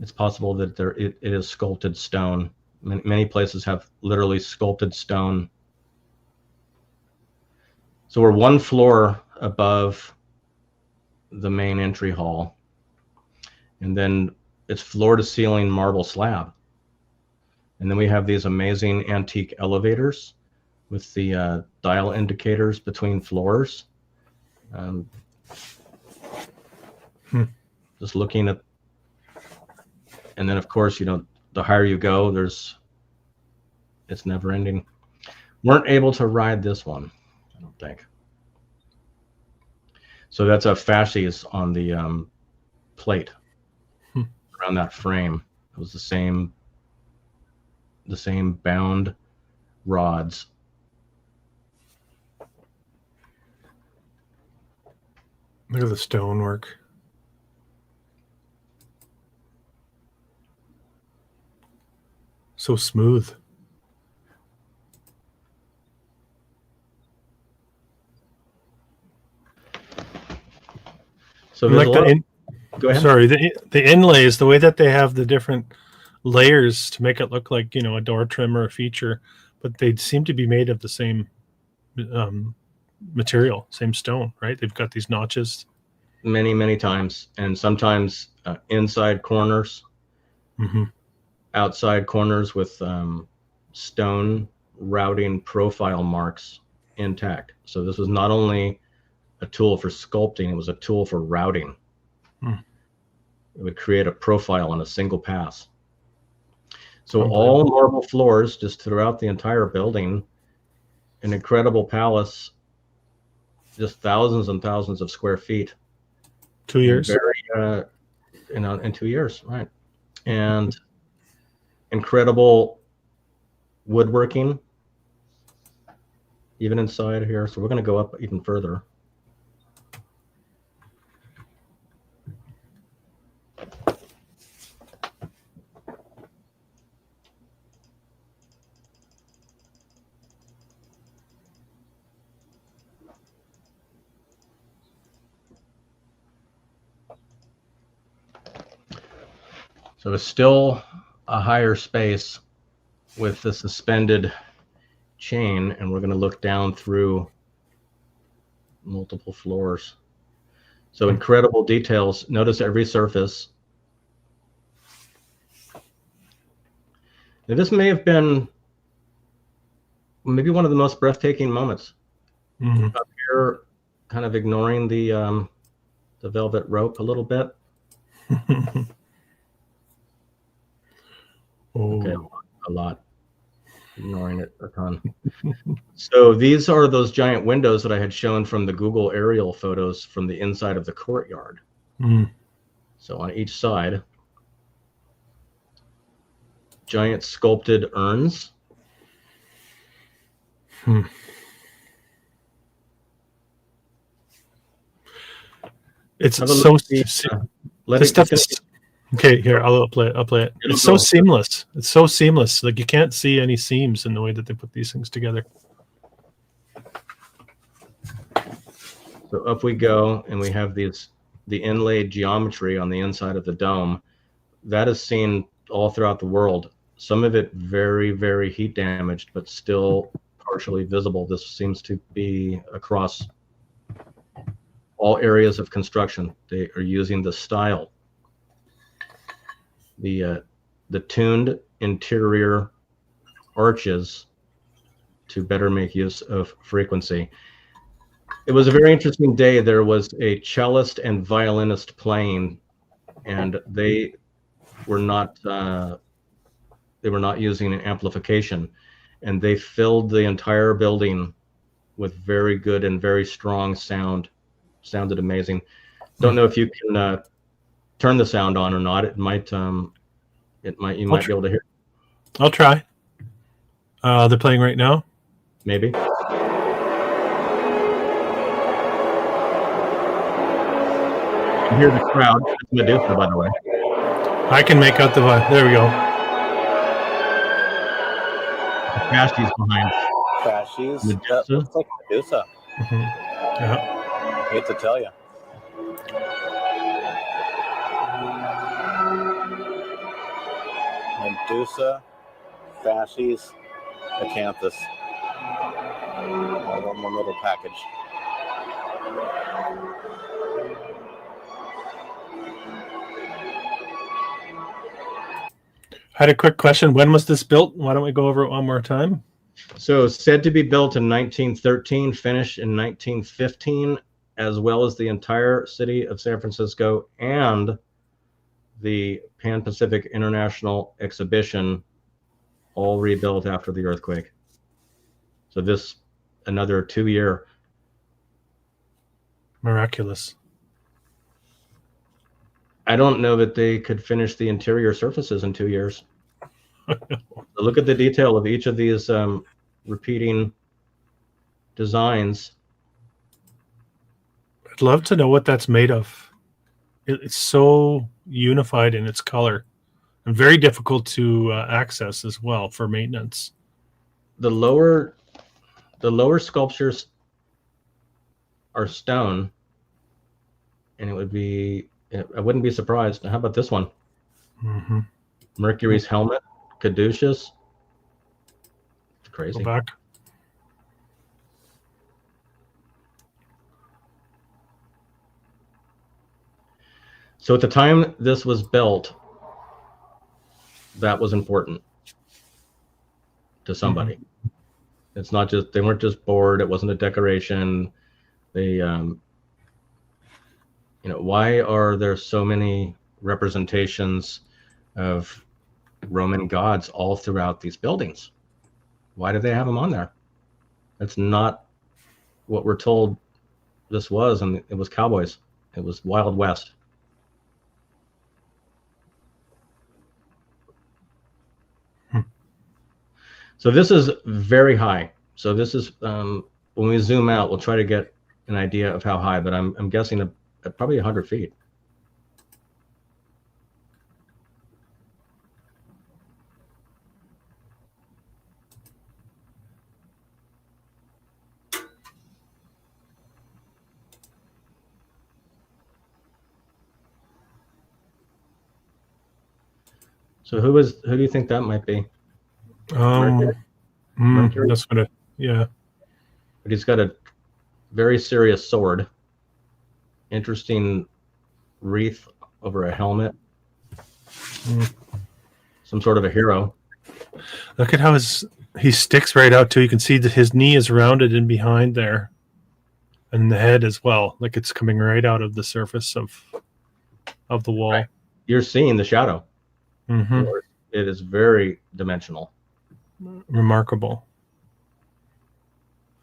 it's possible that it is sculpted stone. Many places have literally sculpted stone. So we're one floor above the main entry hall, and then it's floor to ceiling marble slab. And then we have these amazing antique elevators with the dial indicators between floors. Just looking at, and then of course, the higher you go, it's never ending. Weren't able to ride this one, I don't think. So that's a fasces on the plate around that frame. It was the same bound rods. Look at the stonework. So smooth. So like go ahead. Sorry, the inlays, the way that they have the different layers to make it look like, a door trim or a feature, but they seem to be made of the same material, same stone, right? They've got these notches. Many times, and sometimes inside corners, outside corners with stone routing profile marks intact. So this was not only a tool for sculpting, it was a tool for routing. It would create a profile on a single pass. So all marble floors just throughout the entire building, an incredible palace, just thousands and thousands of square feet. 2 years. In 2 years, right. And incredible woodworking even inside here. So we're going to go up even further. So it's still a higher space with the suspended chain, and we're going to look down through multiple floors. So incredible details. Notice every surface. Now, this may have been maybe one of the most breathtaking moments. Up here, kind of ignoring the velvet rope a little bit. Okay, a lot. Ignoring it a ton. So these are those giant windows that I had shown from the Google aerial photos from the inside of the courtyard. So on each side, giant sculpted urns. It's so this stuff is okay. Here, I'll play it. It's so seamless. It's so seamless. Like you can't see any seams in the way that they put these things together. So up we go, and we have the inlaid geometry on the inside of the dome. That is seen all throughout the world. Some of it very, very heat damaged, but still partially visible. This seems to be across all areas of construction. They are using the style, the tuned interior arches to better make use of frequency. It was a very interesting day. There was a cellist and violinist playing, and they were not using an amplification, and they filled the entire building with very good and very strong sound. Sounded amazing. Don't know if you can turn the sound on or not. You might be able to hear. I'll try. They're playing right now. Maybe. You hear the crowd. It's Medusa, by the way. I can make out the vibe. There we go. Cashy's behind. Cashews. Medusa. That looks like Medusa. Yeah. Hate to tell you. Medusa, fascies, acanthus. All in one little package. I had a quick question. When was this built? Why don't we go over it one more time? So said to be built in 1913, finished in 1915, as well as the entire city of San Francisco and the Pan-Pacific International Exhibition, all rebuilt after the earthquake. So this, another 2-year. Miraculous. I don't know that they could finish the interior surfaces in 2 years. So look at the detail of each of these repeating designs. I'd love to know what that's made of. It's so unified in its color and very difficult to access as well for maintenance. The lower sculptures are stone, and it would be, I wouldn't be surprised. How about this one? Mm-hmm. Mercury's helmet, caduceus. It's crazy. Go back. So at the time this was built, that was important to somebody. Mm-hmm. It's not just, they weren't just bored. It wasn't a decoration. They, why are there so many representations of Roman gods all throughout these buildings? Why do they have them on there? That's not what we're told this was, and it was cowboys. It was Wild West. So this is very high. So this is, when we zoom out, we'll try to get an idea of how high, but I'm guessing probably 100 feet. So who do you think that might be? Mercury? That's what yeah. But he's got a very serious sword. Interesting wreath over a helmet. Some sort of a hero. Look at how he sticks right out too. You can see that his knee is rounded in behind there. And the head as well. Like it's coming right out of the surface of the wall. Right. You're seeing the shadow. Mm-hmm. It is very dimensional. Remarkable.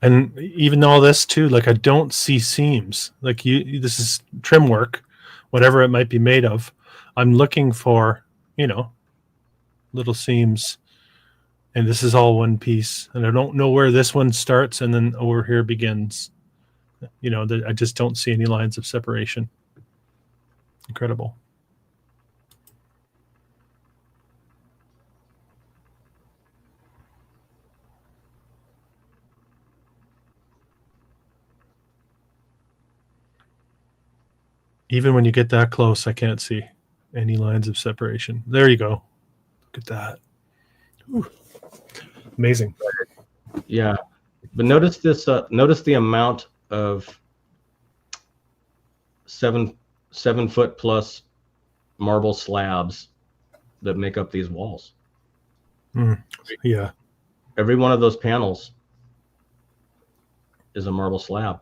And even all this too, like I don't see seams. Like this is trim work, whatever it might be made of. I'm looking for, little seams, and this is all one piece. And I don't know where this one starts and then over here begins. I just don't see any lines of separation. Incredible. Even when you get that close, I can't see any lines of separation. There you go. Look at that. Ooh. Amazing. Yeah. But notice this, notice the amount of 7 foot plus marble slabs that make up these walls. Yeah. Every one of those panels is a marble slab,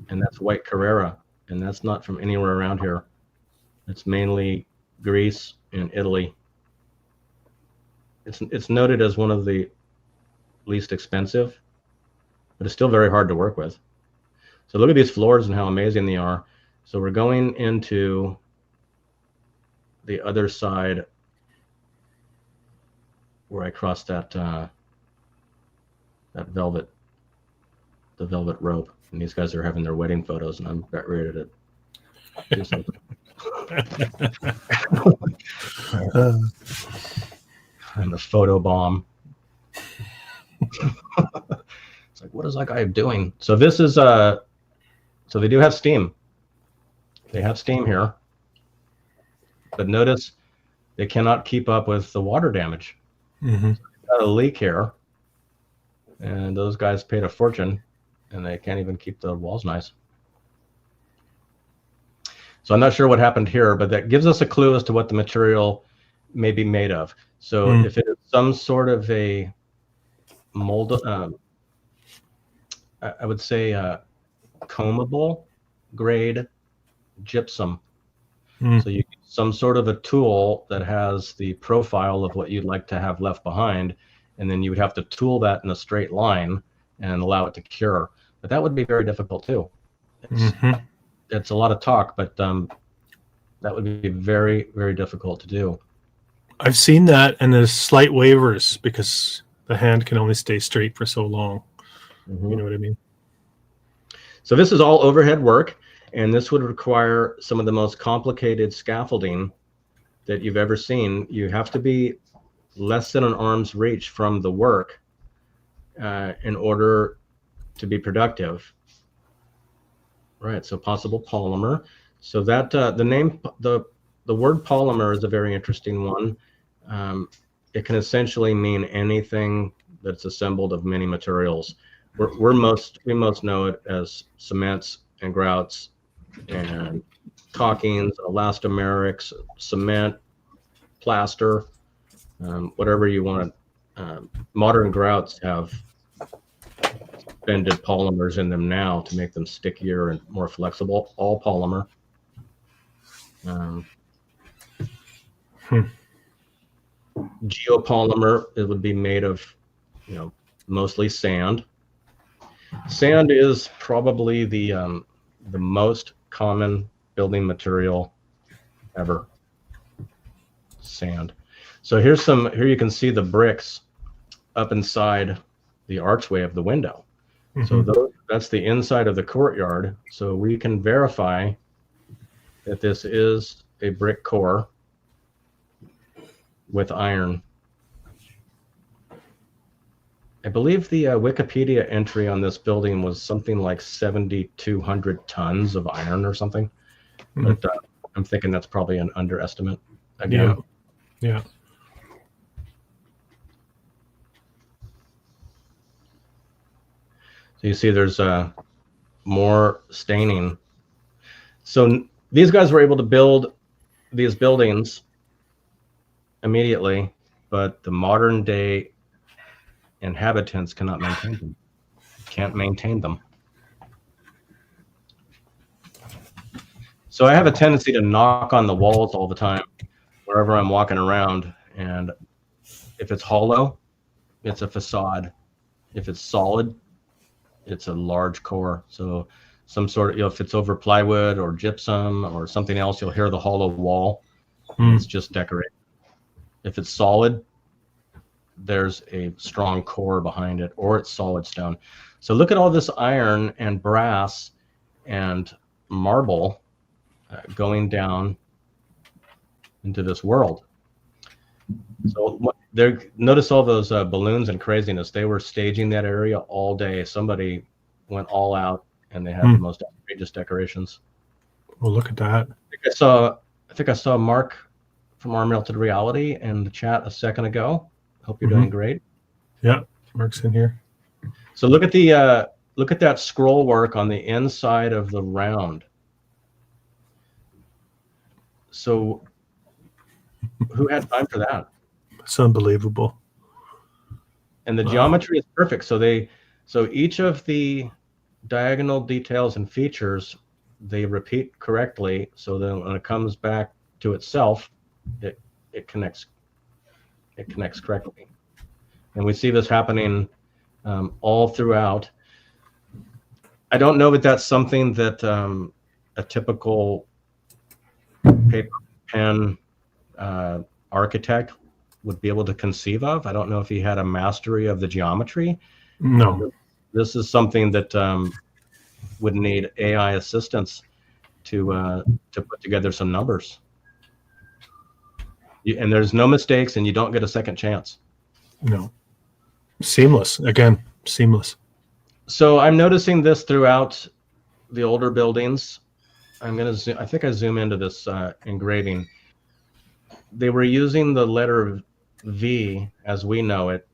and that's white Carrara. And that's not from anywhere around here. It's mainly Greece and Italy. It's noted as one of the least expensive, but it's still very hard to work with. So look at these floors and how amazing they are. So we're going into the other side where I crossed that the velvet rope. And these guys are having their wedding photos, and I'm about ready to do something. I'm the photo bomb. So like, what is that guy doing? So this is so they do have steam. They have steam here, but notice they cannot keep up with the water damage. Got a leak here, and those guys paid a fortune, and they can't even keep the walls nice. So I'm not sure what happened here, but that gives us a clue as to what the material may be made of. So if it is some sort of a mold, I would say combable grade gypsum. So you use some sort of a tool that has the profile of what you'd like to have left behind, and then you would have to tool that in a straight line and allow it to cure. But that would be very difficult too. It's a lot of talk, but that would be very, very difficult to do. I've seen that, and there's slight waivers because the hand can only stay straight for so long. You know what I mean? So this is all overhead work, and this would require some of the most complicated scaffolding that you've ever seen. You have to be less than an arm's reach from the work in order to be productive. Right, so possible polymer. So that the word polymer is a very interesting one. It can essentially mean anything that's assembled of many materials. We most know it as cements and grouts and caulkings, elastomerics, cement, plaster, whatever you want. Modern grouts have bended polymers in them now to make them stickier and more flexible. All polymer. Geopolymer, it would be made of, mostly sand. Sand is probably the most common building material ever. Sand. So here you can see the bricks up inside the archway of the window. So that's the inside of the courtyard. So we can verify that this is a brick core with iron. I believe the Wikipedia entry on this building was something like 7,200 tons of iron or something. But I'm thinking that's probably an underestimate again. Yeah. So you see there's more staining. So these guys were able to build these buildings immediately, but the modern day inhabitants cannot maintain them. Can't maintain them. So I have a tendency to knock on the walls all the time wherever I'm walking around, and if it's hollow, it's a facade. If it's solid, it's a large core. So some sort of, if it's over plywood or gypsum or something else, you'll hear the hollow wall. It's just decorated. If it's solid, there's a strong core behind it, or it's solid stone. So look at all this iron and brass and marble going down into this world. So notice all those balloons and craziness. They were staging that area all day. Somebody went all out, and they had the most outrageous decorations. Well, look at that. I think I saw Mark from Our Melted Reality in the chat a second ago. Hope you're doing great. Yeah, Mark's in here. So look at that scroll work on the inside of the round. So who had time for that? It's unbelievable. And the geometry is perfect. So each of the diagonal details and features, they repeat correctly. So then when it comes back to itself, it connects correctly. And we see this happening all throughout. I don't know if that's something that a typical paper pen architect would be able to conceive of. I don't know if he had a mastery of the geometry. No. This is something that would need AI assistance to put together some numbers. And there's no mistakes, and you don't get a second chance. No. Seamless. Again, seamless. So I'm noticing this throughout the older buildings. I'm going to zoom, I think I zoom into this engraving. They were using the letter V as we know it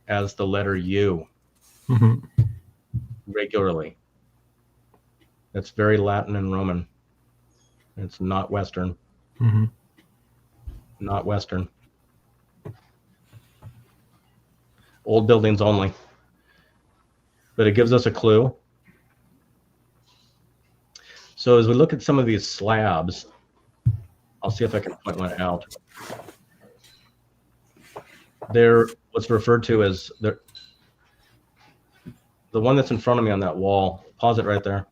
as the letter U regularly. That's very Latin and Roman. It's not Western. Not Western. Old buildings only. But it gives us a clue. So as we look at some of these slabs, I'll see if I can point one out. They're what's referred to as the one that's in front of me on that wall. Pause it right there.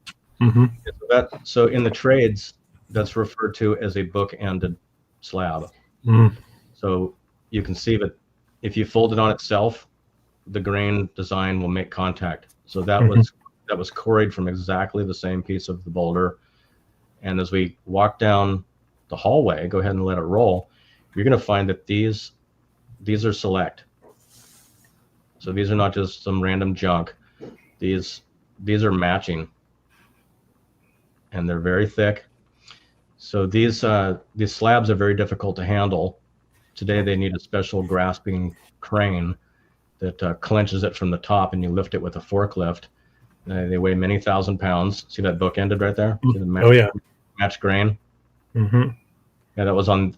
So in the trades, that's referred to as a bookended slab. So you can see that if you fold it on itself, the grain design will make contact. So that was quarried from exactly the same piece of the boulder. And as we walk down the hallway, go ahead and let it roll, you're going to find that these are select. So these are not just some random junk. These are matching, and they're very thick. So these slabs are very difficult to handle. Today they need a special grasping crane that clenches it from the top, and you lift it with a forklift. They weigh many thousand pounds. See that book ended right there? See the match grain? Yeah, that was on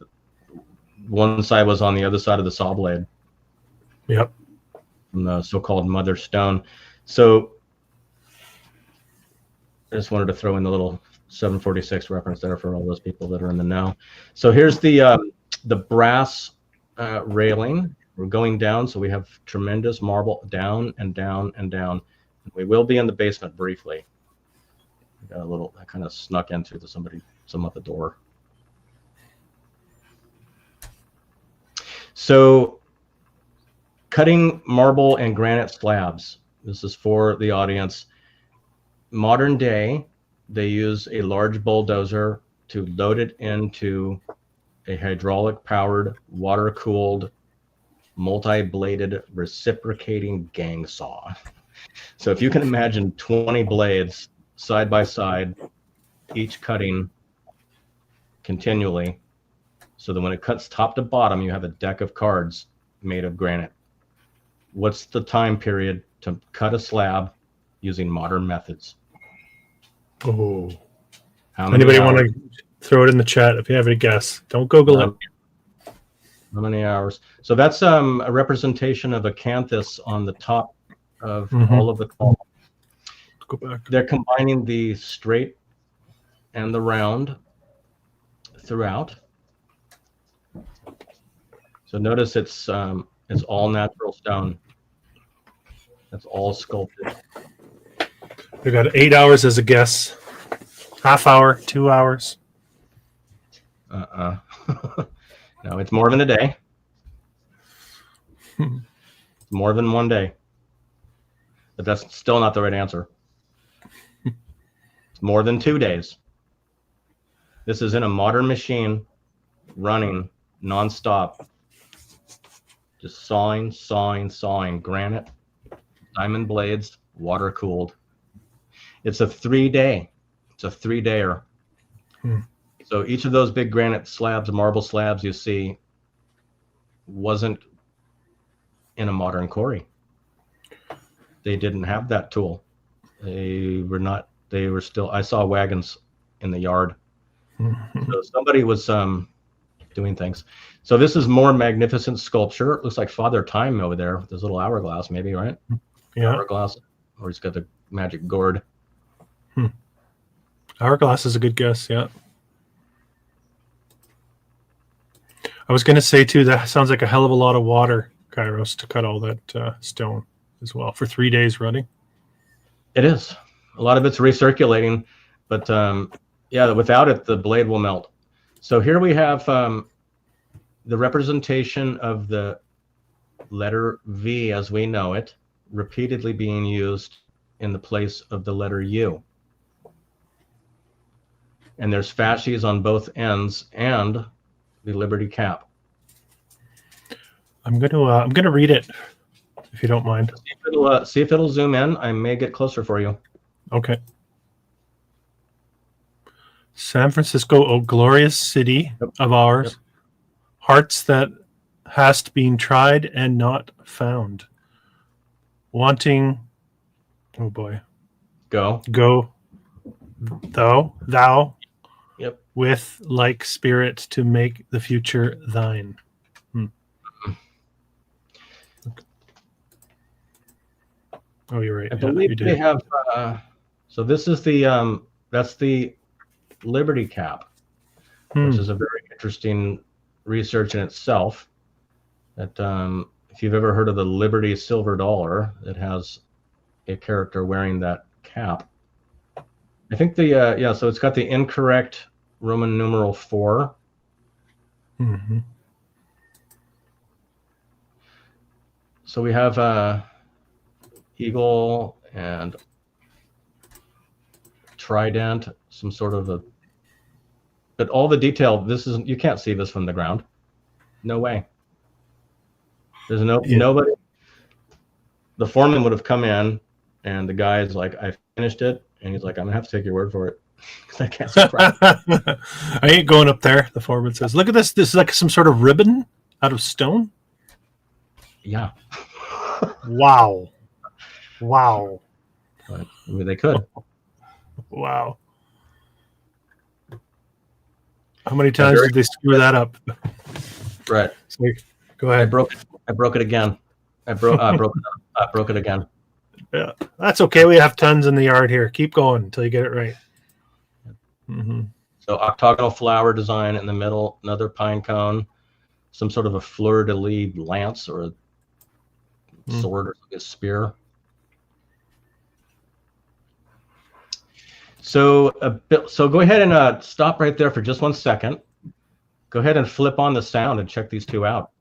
one side, was on the other side of the saw blade. Yep. From the so-called mother stone. So I just wanted to throw in the little 746 reference there for all those people that are in the know. So here's the brass railing. We're going down, so we have tremendous marble down and down and down. We will be in the basement briefly. I got a little, I kind of snuck in through some at the door. So cutting marble and granite slabs. This is for the audience. Modern day, they use a large bulldozer to load it into a hydraulic powered, water cooled, multi-bladed reciprocating gang saw. So if you can imagine 20 blades side by side, each cutting continually, so that when it cuts top to bottom, you have a deck of cards made of granite. What's the time period to cut a slab using modern methods? Oh, Anybody want to throw it in the chat if you have any guess? Don't Google it. How many hours? So that's a representation of a canthus on the top of all of the columns. Go back. They're combining the straight and the round throughout. So notice it's all natural stone. That's all sculpted. We got 8 hours as a guess. Half hour, 2 hours. No, it's more than a day. More than one day. But that's still not the right answer. It's more than 2 days. This is in a modern machine running nonstop. Just sawing granite, diamond blades, water cooled. It's a 3-day. It's a 3-dayer. So each of those big granite slabs, marble slabs you see, wasn't in a modern quarry. They didn't have that tool. They were still, I saw wagons in the yard. So somebody was doing things. So this is more magnificent sculpture. It looks like Father Time over there with his little hourglass, maybe, right? Yeah. Hourglass, or he's got the magic gourd. Hourglass is a good guess, yeah. I was going to say, too, that sounds like a hell of a lot of water, Kairos, to cut all that stone as well for 3 days running. It is. A lot of it's recirculating, but yeah, without it, the blade will melt. So here we have the representation of the letter V as we know it, repeatedly being used in the place of the letter U. And there's fasces on both ends and the Liberty cap. I'm gonna read it if you don't mind. See if it'll zoom in. I may get closer for you. Okay. San Francisco, oh glorious city of ours. Yep. Hearts that hast been tried and not found. Wanting, oh boy. Go. Thou. Yep. With like spirit to make the future thine. Oh, you're right. I believe they have. So this is the that's the Liberty Cap, which is a very interesting research in itself. That if you've ever heard of the Liberty silver dollar, it has a character wearing that cap. I think the so it's got the incorrect Roman numeral 4. Mm-hmm. So we have eagle and trident, some sort of a, but all the detail, this isn't, you can't see this from the ground. No way. There's nobody. The foreman would have come in and the guy's like, I finished it. And he's like, I'm gonna have to take your word for it. Because I can't see crap. I ain't going up there. The foreman says, look at this. This is like some sort of ribbon out of stone. Yeah. Wow. But, I mean, they could. Wow. How many times did they screw that up? Right. So, go ahead. I broke it again. I broke it again. Yeah, that's okay. We have tons in the yard here. Keep going until you get it right. Mm-hmm. So octagonal flower design in the middle, another pine cone, some sort of a fleur-de-lis lance or a sword or a spear. So go ahead and stop right there for just 1 second. Go ahead and flip on the sound and check these two out.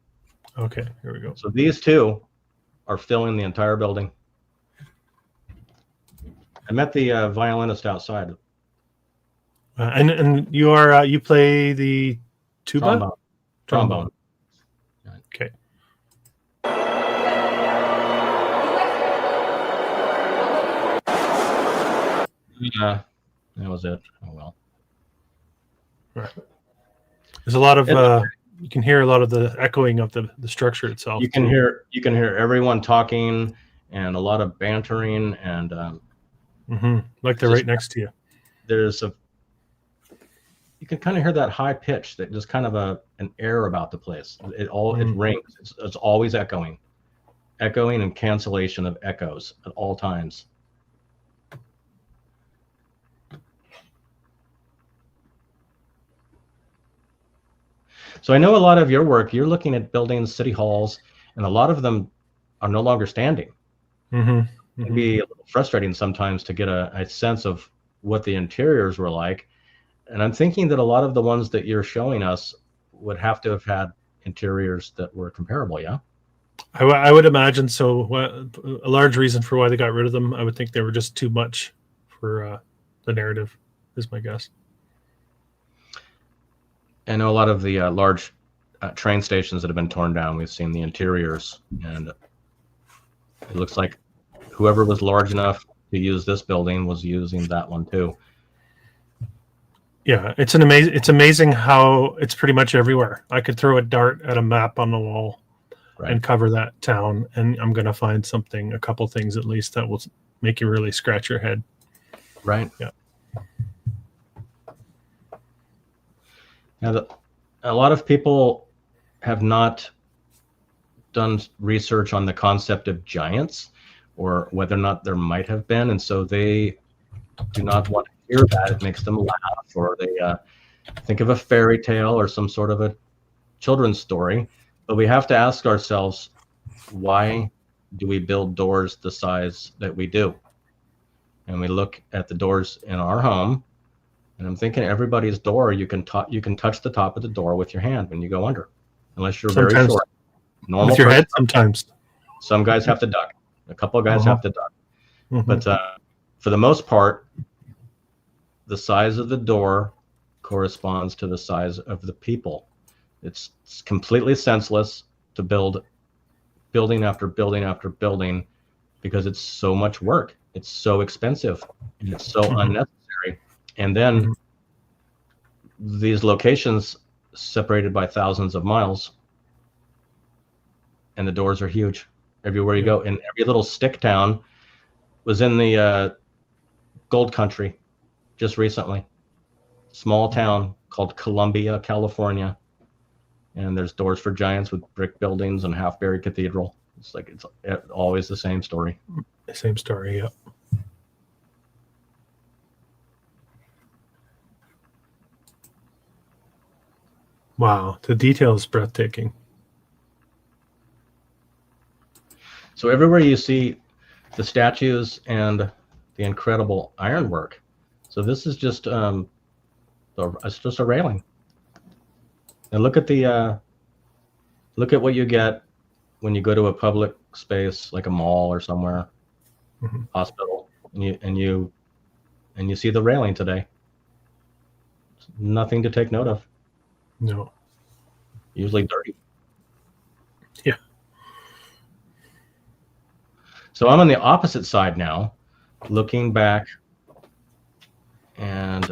Okay, here we go. So these two are filling the entire building. I met the violinist outside. And you are you play the tuba? Trombone. Okay. Yeah, that was it. Oh well. Right. There's a lot of you can hear a lot of the echoing of the structure itself. You can hear everyone talking and a lot of bantering and like they're right next to you. You can kind of hear that high pitch, that just kind of an air about the place. It rings. It's always echoing and cancellation of echoes at all times. So I know a lot of your work, you're looking at buildings, city halls, and a lot of them are no longer standing. It can be a little frustrating sometimes to get a sense of what the interiors were like. And I'm thinking that a lot of the ones that you're showing us would have to have had interiors that were comparable, yeah? I would imagine so. A large reason for why they got rid of them, I would think they were just too much for the narrative, is my guess. I know a lot of the large train stations that have been torn down, we've seen the interiors, and it looks like whoever was large enough to use this building was using that one too. Yeah, it's amazing how it's pretty much everywhere. I could throw a dart at a map on the wall and cover that town, and I'm going to find something, a couple things at least, that will make you really scratch your head. Right. Yeah. Now, a lot of people have not done research on the concept of giants or whether or not there might have been, and so they do not want to hear that. It makes them laugh, or they think of a fairy tale or some sort of a children's story. But we have to ask ourselves, why do we build doors the size that we do? And we look at the doors in our home, and I'm thinking everybody's door, you can touch the top of the door with your hand when you go under, unless you're very short. Normal with your head sometimes. Some guys have to duck. A couple of guys have to duck. But for the most part, the size of the door corresponds to the size of the people. It's completely senseless to build building after building after building because it's so much work. It's so expensive and it's so unnecessary. And then these locations separated by thousands of miles, and the doors are huge everywhere you go. And every little stick town was in the gold country just recently. Small town called Columbia, California. And there's doors for giants with brick buildings and half-buried cathedral. It's like it's always the same story. Same story, yeah. Wow, the detail is breathtaking. So everywhere you see the statues and the incredible ironwork. So this is just it's just a railing. And look at what you get when you go to a public space like a mall or somewhere, hospital, and you see the railing today. It's nothing to take note of. No. Usually dirty. Yeah. So I'm on the opposite side now, looking back, and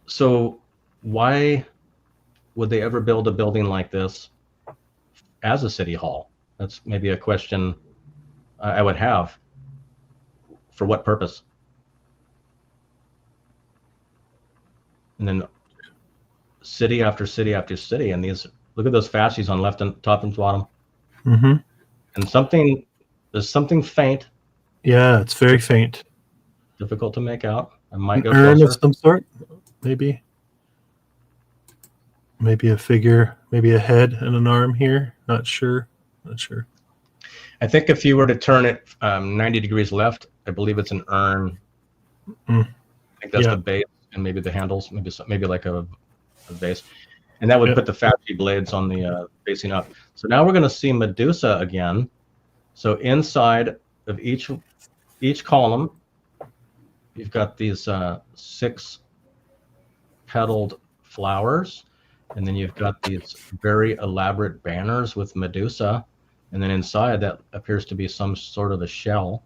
so why would they ever build a building like this as a city hall? That's maybe a question I would have. For what purpose? And then city after city after city, and these, look at those fasces on left and top and bottom. And there's something faint. Yeah, it's very faint. Difficult to make out. I might go Urn closer. of some sort, maybe. Maybe a figure, maybe a head and an arm here. Not sure. I think if you were to turn it 90 degrees left, I believe it's an urn. I think that's the base, and maybe the handles, maybe like a base. And that would put the fasci blades on the facing up. So now we're going to see Medusa again. So inside of each column, you've got these 6 petaled flowers, and then you've got these very elaborate banners with Medusa, and then inside that appears to be some sort of a shell,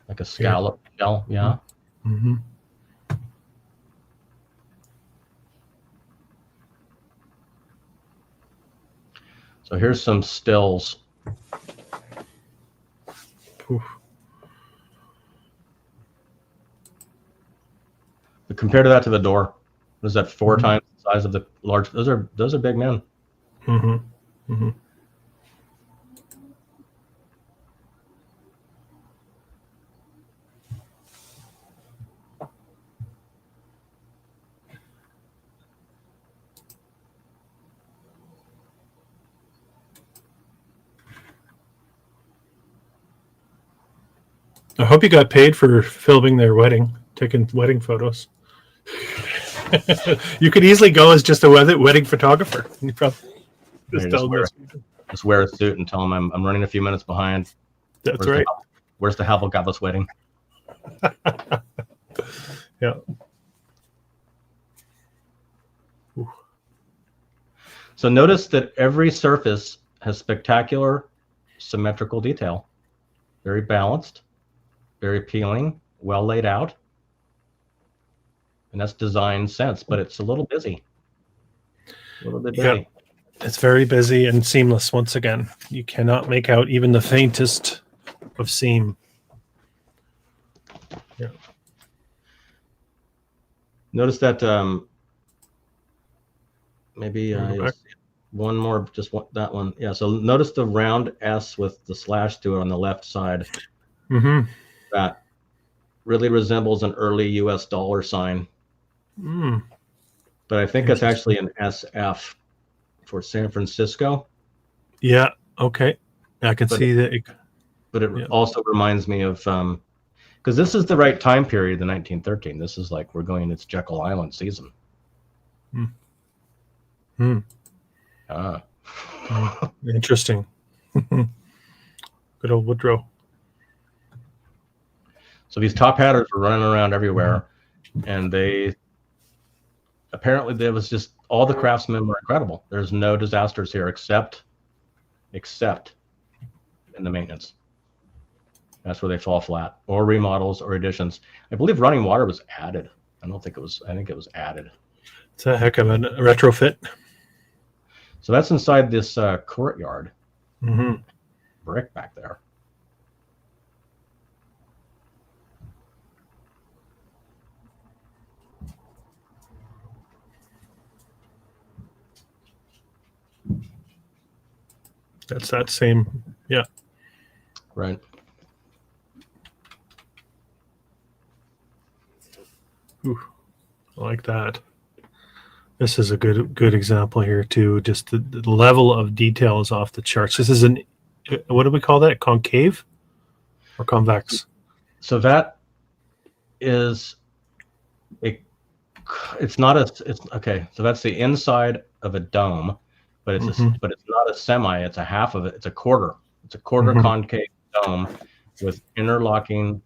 like a scallop shell. Yeah. So here's some stills. But compare that to the door. What is that, 4 times the size of the large? Those are big men. I hope you got paid for filming their wedding, taking wedding photos. You could easily go as just a wedding photographer. You probably just wear a suit and tell them I'm running a few minutes behind. That's right. Where's the Havelgabus wedding? Yeah. So notice that every surface has spectacular symmetrical detail. Very balanced, very appealing, well laid out. And that's design sense, but it's a little busy. A little bit busy. Yeah. It's very busy and seamless once again. You cannot make out even the faintest of seam. Yeah. Notice that maybe you'll see one more, that one. Yeah, so notice the round S with the slash to it on the left side. That really resembles an early US dollar sign. But I think it's actually an SF for San Francisco. Yeah, okay. I can see that. But it also reminds me of, because this is the right time period, the 1913. This is like, we're going, it's Jekyll Island season. Interesting. Good old Woodrow. So these top hatters are running around everywhere, and they apparently there was just all the craftsmen were incredible. There's no disasters here except in the maintenance. That's where they fall flat, or remodels or additions. I believe running water was added. I think it was added. It's a heck of a retrofit. So that's inside this courtyard. Mm-hmm. Brick back there. That's that same, yeah. Right. Ooh, I like that. This is a good example here too. Just the level of detail is off the charts. This is what do we call that? Concave or convex? So that is it's okay. So that's the inside of a dome, but it's but it's not a semi. It's a half of it. It's a quarter. It's a quarter concave dome with interlocking,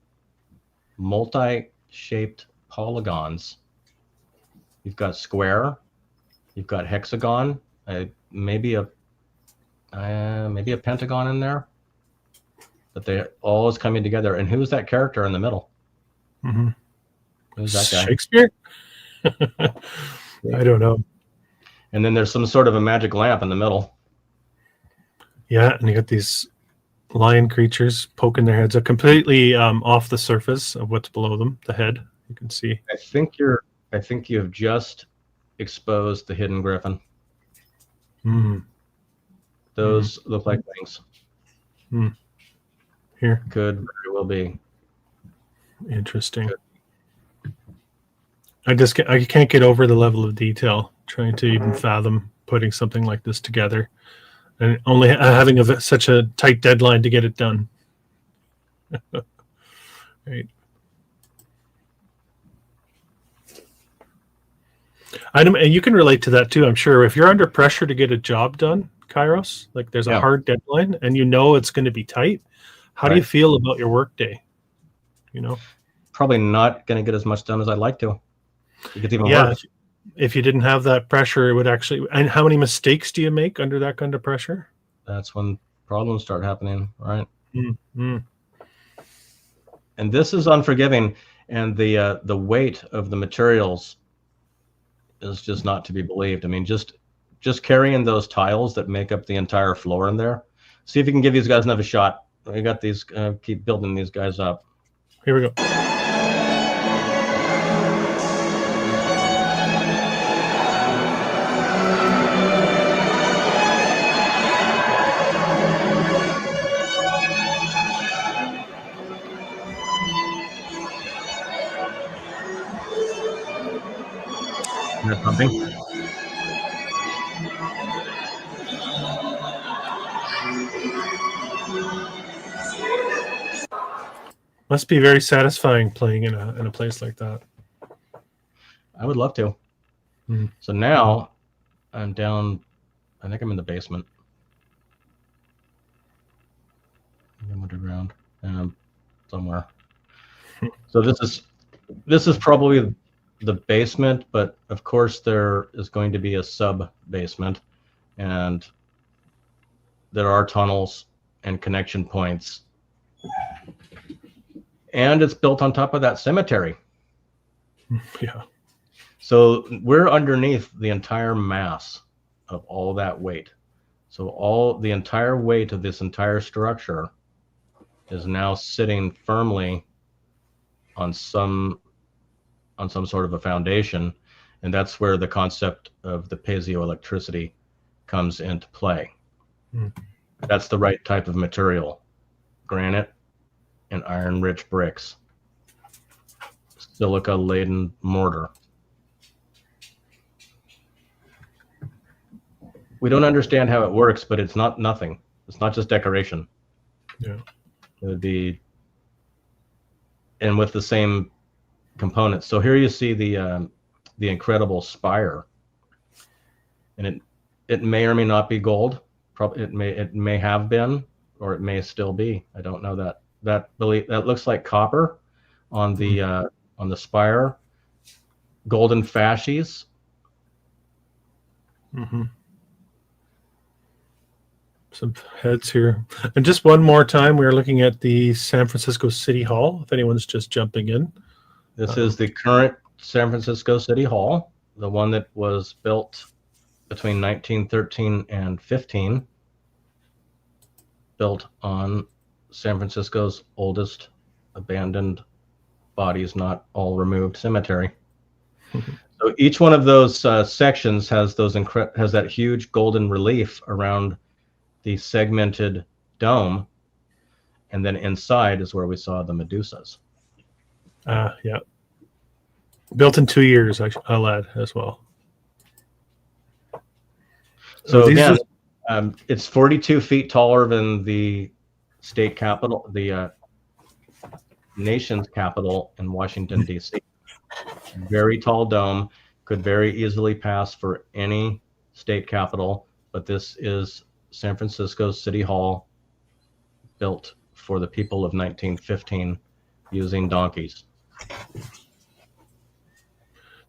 multi-shaped polygons. You've got square, you've got hexagon, maybe a pentagon in there, but they all is coming together. And who's that character in the middle? Mm-hmm. Who's that guy? Shakespeare? I don't know. And then there's some sort of a magic lamp in the middle. Yeah, and you got these lion creatures poking their heads up completely off the surface of what's below them, the head. You can see. I think you have just exposed the hidden griffin. Those look like wings. Here. Could very well be. Interesting. I can't get over the level of detail trying to even fathom putting something like this together, and only having such a tight deadline to get it done. Right. And you can relate to that too, I'm sure. If you're under pressure to get a job done, Kairos, like there's a hard deadline and you know it's going to be tight, how do you feel about your work day? Probably not going to get as much done as I'd like to. It gets even worse. If you didn't have that pressure, it would actually. And how many mistakes do you make under that kind of pressure? That's when problems start happening, right? Mm-hmm. And this is unforgiving, and the weight of the materials is just not to be believed. I mean, just carrying those tiles that make up the entire floor in there. See if you can give these guys another shot. We got these. Keep building these guys up. Here we go. Something. Must be very satisfying playing in a place like that. I would love to. So now I'm down. I think I'm in the basement. I'm underground somewhere. So this is probably the basement, but of course there is going to be a sub basement, and there are tunnels and connection points, and it's built on top of that cemetery. Yeah. So we're underneath the entire mass of all that weight. So the entire weight of this entire structure is now sitting firmly on some sort of a foundation, and that's where the concept of the piezoelectricity comes into play. That's the right type of material: granite and iron-rich bricks, silica-laden mortar. We don't understand how it works, but it's not nothing. It's not just decoration. Yeah. It would be, and with the same components. So here you see the incredible spire, and it may or may not be gold. Probably it may have been, or it may still be. I don't know that. That looks like copper on the spire. Golden fasces Mm-hmm. Some heads here. And just one more time, we're looking at the San Francisco City Hall, if anyone's just jumping in. This is the current San Francisco City Hall, the one that was built between 1913 and 15, built on San Francisco's oldest abandoned bodies not all removed cemetery. So each one of those sections has has that huge golden relief around the segmented dome, and then inside is where we saw the Medusas. Yeah. Built in 2 years, I'll add as well. So these again, it's 42 feet taller than the state capital, the nation's capital in Washington, D.C. Very tall dome, could very easily pass for any state capital, but this is San Francisco City Hall, built for the people of 1915 using donkeys.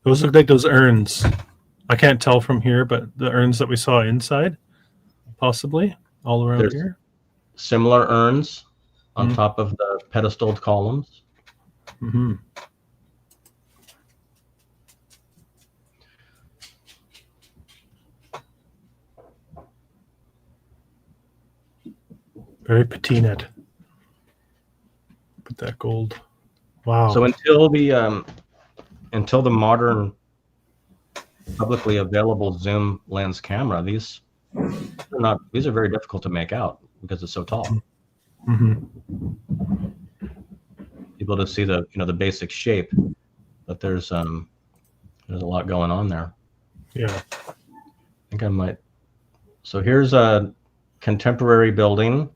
Those look like those urns. I can't tell from here, but the urns that we saw inside, possibly all around There's here. similar urns on top of the pedestaled columns. Mm-hmm. Very patinate. Put that gold. Wow. So until the modern publicly available zoom lens camera, these are very difficult to make out because it's so tall. Mm-hmm. Able to see the the basic shape, but there's a lot going on there. Yeah. I think I might. So here's a contemporary building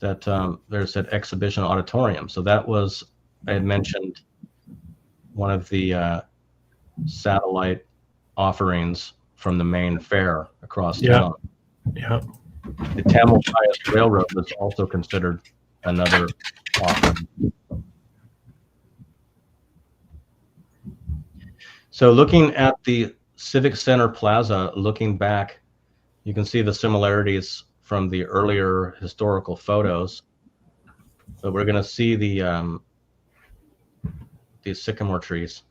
that there's an exhibition auditorium. So that was, I had mentioned, one of the satellite offerings from the main fair across town. Yeah. The Tamalpais Railroad was also considered another offering. So looking at the Civic Center Plaza, looking back, you can see the similarities from the earlier historical photos. But we're going to see the these sycamore trees,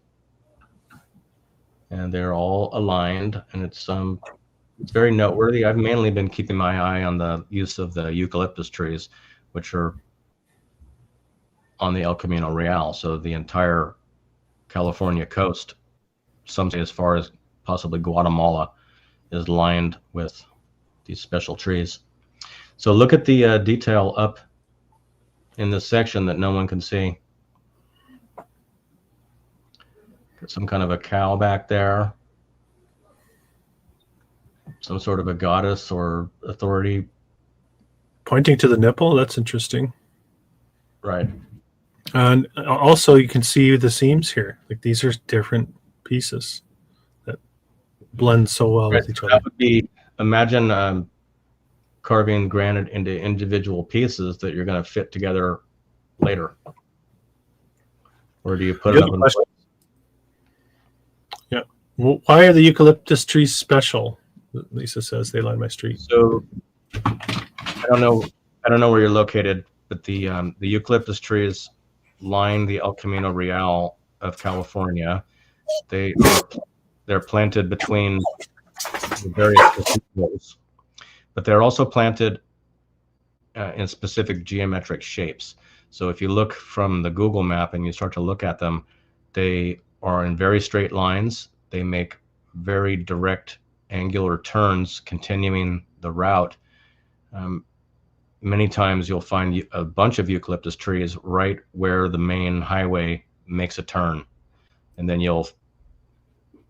and they're all aligned, and it's very noteworthy. I've mainly been keeping my eye on the use of the eucalyptus trees, which are on the El Camino Real, so the entire California coast, some say as far as possibly Guatemala, is lined with these special trees. So look at the detail up in this section that no one can see. Got some kind of a cow back there, some sort of a goddess or authority. Pointing to the nipple, that's interesting. Right. And also you can see the seams here. Like these are different pieces that blend so well with each other. That would be, imagine carving granite into individual pieces that you're going to fit together later. Or do you put it up in place? Yeah. Well, why are the eucalyptus trees special? Lisa says they line my street. So I don't know where you're located, but the eucalyptus trees line the El Camino Real of California. They're planted between the various cathedrals, but they're also planted in specific geometric shapes. So if you look from the Google map and you start to look at them, they are in very straight lines. They make very direct angular turns, continuing the route. Many times you'll find a bunch of eucalyptus trees right where the main highway makes a turn, and then you'll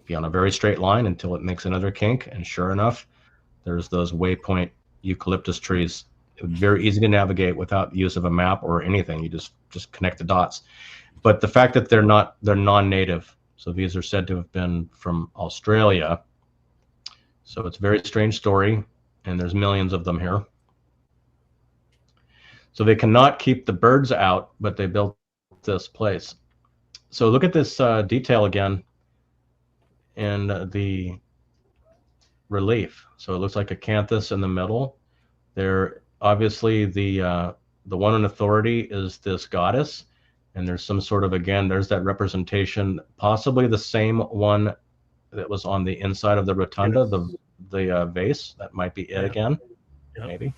be on a very straight line until it makes another kink, and sure enough, there's those waypoint eucalyptus trees. Very easy to navigate without use of a map or anything. You just connect the dots. But the fact that they're non-native, so these are said to have been from Australia. So it's a very strange story, and there's millions of them here. So they cannot keep the birds out, but they built this place. So look at this detail again in the relief. So it looks like a acanthus in the middle. There, obviously, the one in authority is this goddess, and there's some sort of, again, there's that representation, possibly the same one that was on the inside of the rotunda, the vase. That might be it again, maybe.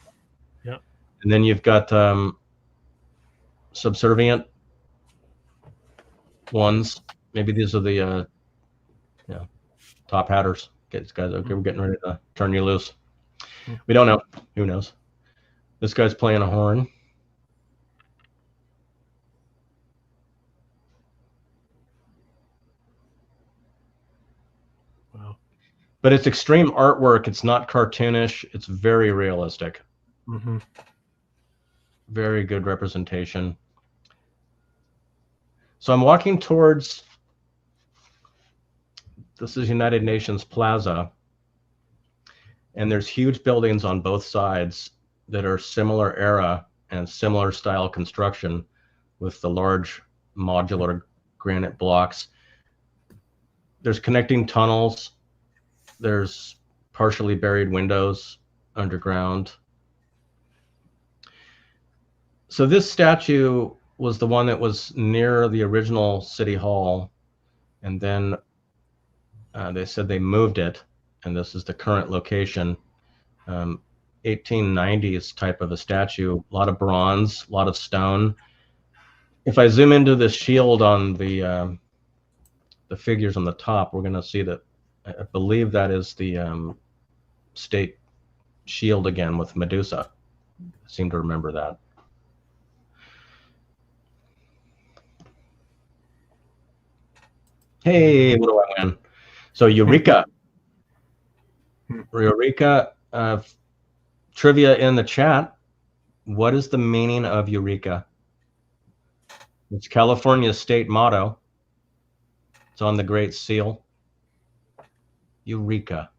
Yeah. And then you've got subservient ones. Maybe these are the top hatters. These guys, okay, we're getting ready to turn you loose. We don't know. Who knows? This guy's playing a horn. Wow. But it's extreme artwork. It's not cartoonish. It's very realistic. Mm-hmm. Very good representation. So I'm walking towards, this is United Nations Plaza, and there's huge buildings on both sides that are similar era and similar style construction with the large modular granite blocks. There's connecting tunnels. There's partially buried windows underground. So this statue was the one that was near the original City Hall, and then they said they moved it, and this is the current location. 1890s type of a statue, a lot of bronze, a lot of stone. If I zoom into the shield on the figures on the top, we're going to see that I believe that is the state shield again with Medusa. I seem to remember that. Hey, what do I win? So Eureka. Eureka, trivia in the chat. What is the meaning of Eureka? It's California's state motto. It's on the Great Seal. Eureka.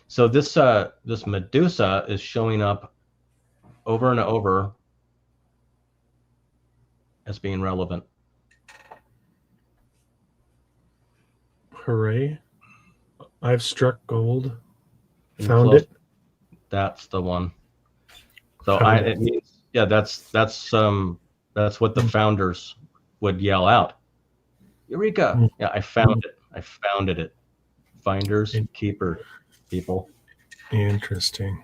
So this this Medusa is showing up over and over as being relevant. Hooray. I've struck gold. And Found close. it. That's the one. So Found it means, yeah, that's what the founders would yell out. Eureka! Yeah, I found it. I founded it. Finders, keeper, people. Interesting.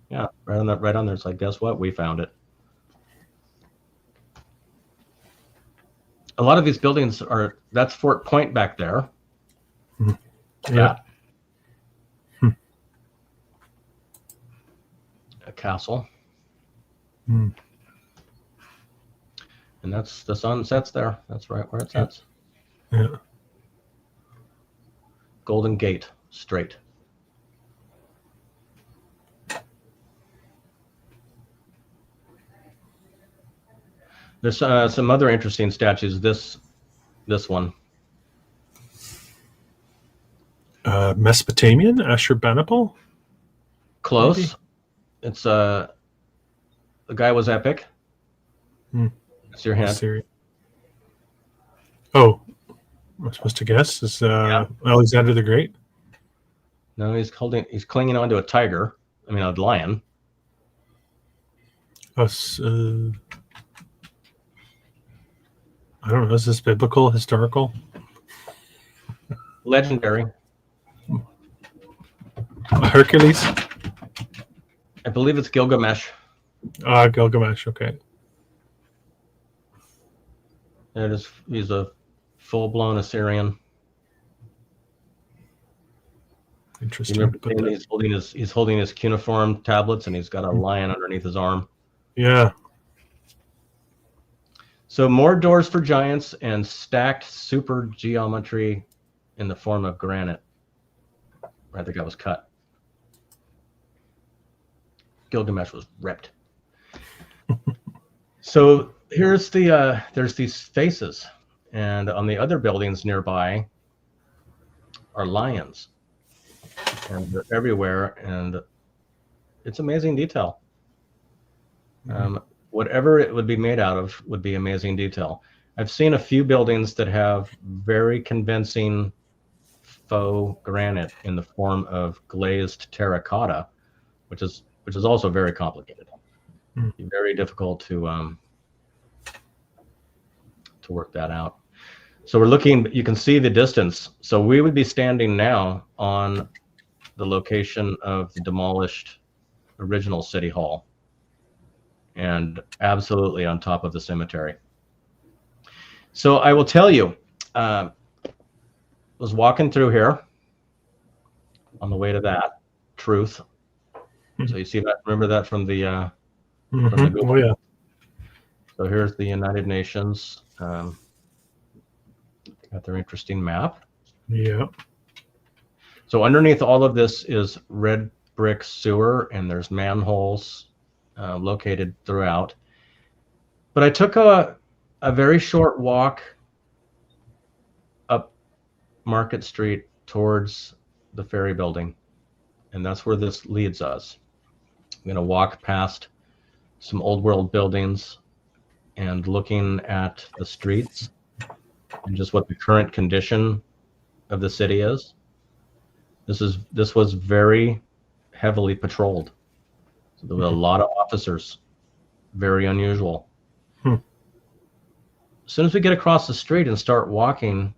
Yeah, right on there. It's like, guess what? We found it. A lot of these buildings are, that's Fort Point back there. Yeah. A castle. Hmm. And that's, the sun sets there. That's right where it sets. Yeah. Golden Gate, straight. There's some other interesting statues. This one. Mesopotamian, Ashurbanipal? Close. Maybe? It's the guy was epic. That's your hand. Assyria. Oh, I'm supposed to guess. Is Alexander the Great? No, he's clinging onto a tiger. I mean, a lion. Oh, I don't know. Is this biblical, historical? Legendary. Hercules? I believe it's Gilgamesh. Gilgamesh. Okay. He's a full-blown Assyrian. Interesting. He's holding his cuneiform tablets, and he's got a lion underneath his arm. Yeah. So more doors for giants and stacked super geometry in the form of granite. I think that was cut. Gilgamesh was ripped. So here's there's these faces, and on the other buildings nearby are lions, and they're everywhere, and it's amazing detail. Whatever it would be made out of would be amazing detail. I've seen a few buildings that have very convincing faux granite in the form of glazed terracotta, which is also very complicated. Very difficult to work that out. So we're looking, you can see the distance. So we would be standing now on the location of the demolished original city hall, and absolutely on top of the cemetery. So I will tell you, was walking through here on the way to that truth. So you see that, remember that from the from the Google. Oh yeah. So here's the United Nations. Got their interesting map. Yeah. So underneath all of this is red brick sewer, and there's manholes located throughout. But I took a very short walk up Market Street towards the ferry building, and that's where this leads us. I'm going to walk past some old world buildings and looking at the streets and just what the current condition of the city is. This was very heavily patrolled. So there were a lot of officers, very unusual. As soon as we get across the street and start walking,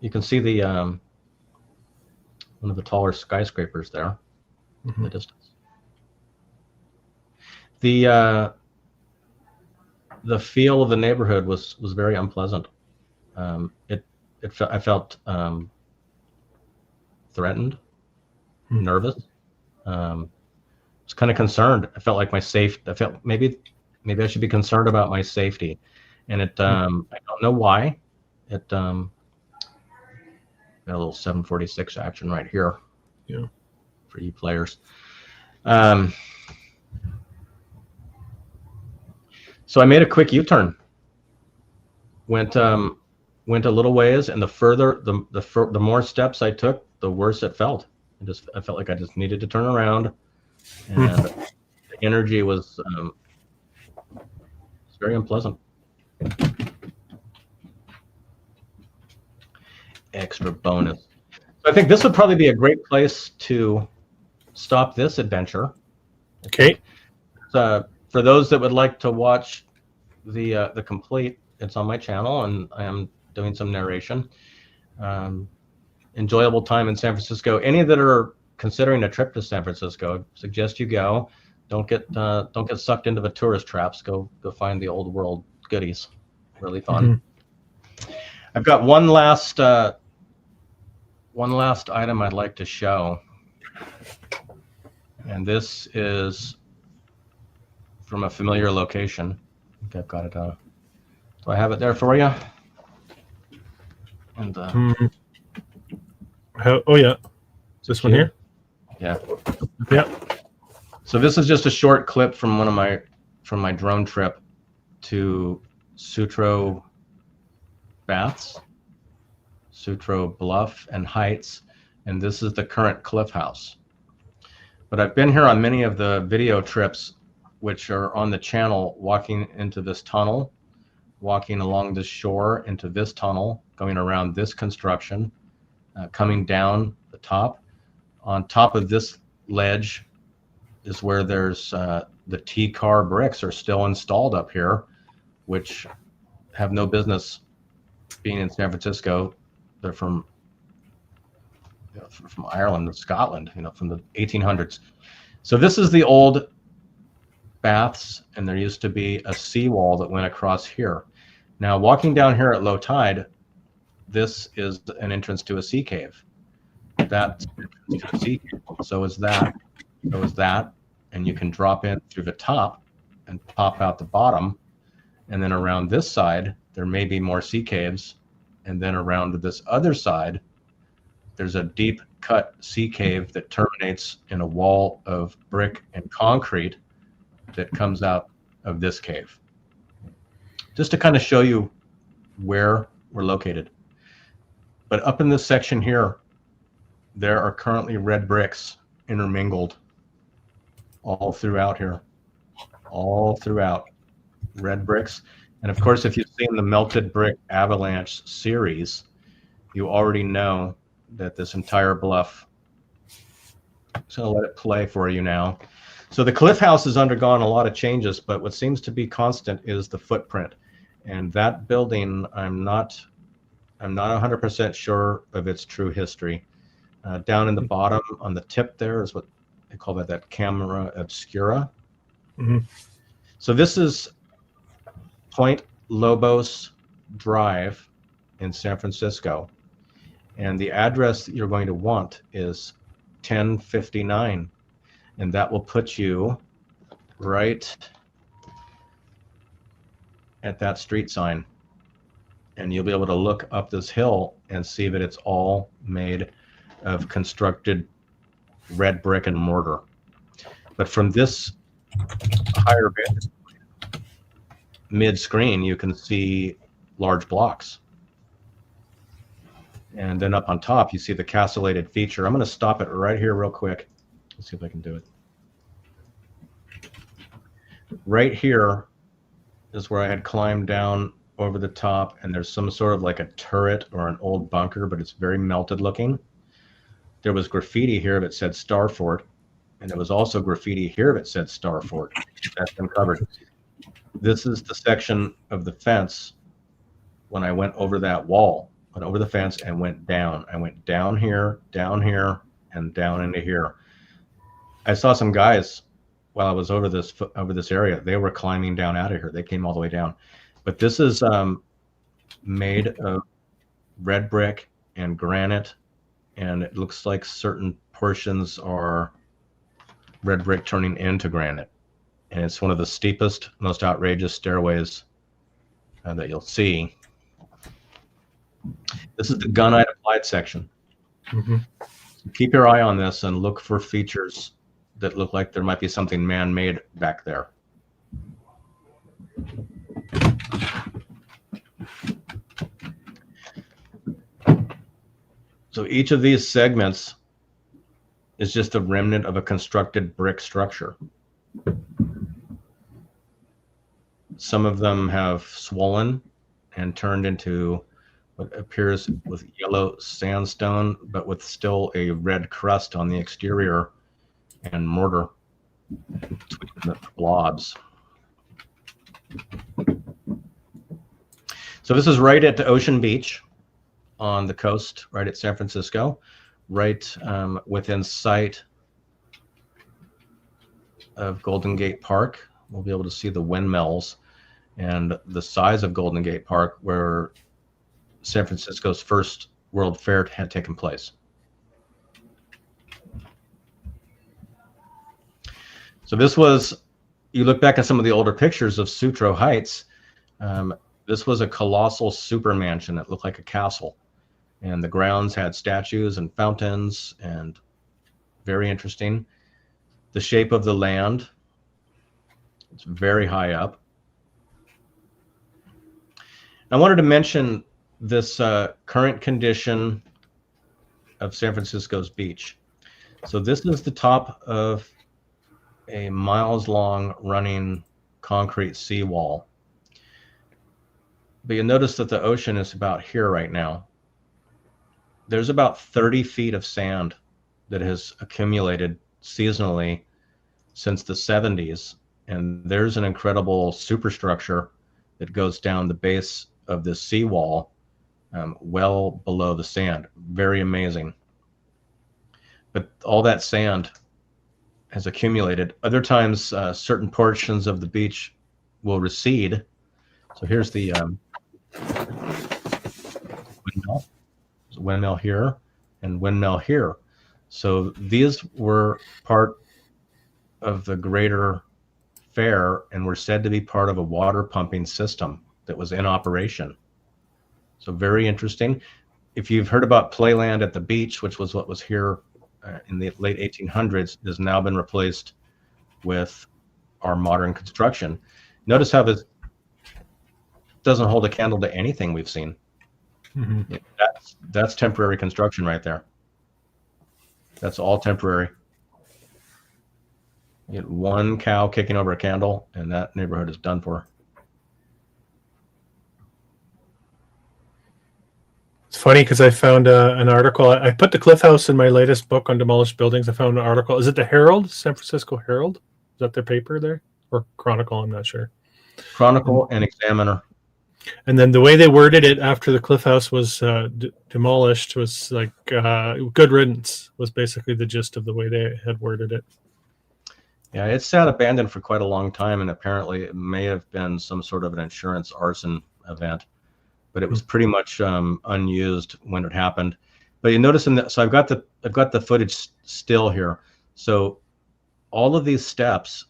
you can see the one of the taller skyscrapers there in the distance. The feel of the neighborhood was very unpleasant. I felt threatened, nervous. I was kind of concerned. I felt like I felt maybe I should be concerned about my safety, and I don't know why. It got a little 746 action right here. Yeah. For you players. So I made a quick U-turn. Went a little ways, and the more steps I took, the worse it felt. I felt like I just needed to turn around, and the energy was very unpleasant. Extra bonus. So I think this would probably be a great place to stop this adventure. Okay. For those that would like to watch the complete, it's on my channel, and I am doing some narration. Enjoyable time in San Francisco. Any that are considering a trip to San Francisco, I suggest you go. Don't get sucked into the tourist traps. Go find the old world goodies. Really fun. I've got one last item I'd like to show, and this is from a familiar location. I think I've got it. Do I have it there for you? And oh yeah, is this one here? Yeah. Yeah. So this is just a short clip from my drone trip to Sutro Baths, Sutro Bluff and Heights, and this is the current cliff house. But I've been here on many of the video trips, which are on the channel, walking into this tunnel, walking along the shore into this tunnel, going around this construction, coming down the top. On top of this ledge is where there's the T-car bricks are still installed up here, which have no business being in San Francisco. They're from Ireland and Scotland, from the 1800s. So this is the old baths, and there used to be a seawall that went across here. Now, walking down here at low tide, this is an entrance to a sea cave. That's a sea cave. So is that. So is that. And you can drop in through the top and pop out the bottom. And then around this side, there may be more sea caves. And then around to this other side, there's a deep cut sea cave that terminates in a wall of brick and concrete that comes out of this cave. Just to kind of show you where we're located. But up in this section here, there are currently red bricks intermingled all throughout here. All throughout, red bricks. And of course, if you've seen the Melted Brick Avalanche series, you already know that this entire bluff. So I'll let it play for you now. So the cliff house has undergone a lot of changes, but what seems to be constant is the footprint. And that building, I'm not 100% sure of its true history. Down in the bottom on the tip there is what they call that camera obscura. Mm-hmm. So this is Point Lobos Drive in San Francisco. And the address that you're going to want is 1059. And that will put you right at that street sign. And you'll be able to look up this hill and see that it's all made of constructed red brick and mortar. But from this higher vantage point, mid-screen, you can see large blocks. And then up on top, you see the castellated feature. I'm going to stop it right here real quick. Let's see if I can do it. Right here is where I had climbed down over the top, and there's some sort of like a turret or an old bunker, but it's very melted looking. There was graffiti here that said Starfort, and there was also graffiti here that said Starfort. That's been covered. This is the section of the fence when I went over that wall, went over the fence and went down. I went down here, and down into here. I saw some guys while I was over this area. They were climbing down out of here. They came all the way down. But this is made of red brick and granite, and it looks like certain portions are red brick turning into granite. And it's one of the steepest, most outrageous stairways that you'll see. This is the gunite applied section. Mm-hmm. So keep your eye on this and look for features that look like there might be something man-made back there. So each of these segments is just a remnant of a constructed brick structure. Some of them have swollen and turned into what appears with yellow sandstone, but with still a red crust on the exterior and mortar between the blobs. So this is right at the Ocean Beach on the coast, right at San Francisco, right within sight of Golden Gate Park. We'll be able to see the windmills and the size of Golden Gate Park, where San Francisco's first World Fair had taken place. So this was, you look back at some of the older pictures of Sutro Heights, this was a colossal super mansion that looked like a castle. And the grounds had statues and fountains, and very interesting. The shape of the land, it's very high up. I wanted to mention this current condition of San Francisco's beach. So this is the top of a miles-long running concrete seawall. But you'll notice that the ocean is about here right now. There's about 30 feet of sand that has accumulated seasonally since the 70s. And there's an incredible superstructure that goes down the base of this seawall, well below the sand. Very amazing. But all that sand has accumulated. Other times, certain portions of the beach will recede. So here's the windmill. There's a windmill here and windmill here. So these were part of the greater fair and were said to be part of a water pumping system that was in operation. So very interesting. If you've heard about Playland at the beach, which was what was here in the late 1800s, it has now been replaced with our modern construction. Notice how this doesn't hold a candle to anything we've seen. Mm-hmm. That's temporary construction right there. That's all temporary. You get one cow kicking over a candle, and that neighborhood is done for. It's funny because I found an article. I put the Cliff House in my latest book on demolished buildings. I found an article. Is it the Herald, San Francisco Herald? Is that their paper there? Or Chronicle? I'm not sure. Chronicle and Examiner. And then the way they worded it after the Cliff House was demolished was like good riddance was basically the gist of the way they had worded it. Yeah, it sat abandoned for quite a long time, and apparently it may have been some sort of an insurance arson event, but it was pretty much unused when it happened. But you notice in that, so I've got the footage still here. So all of these steps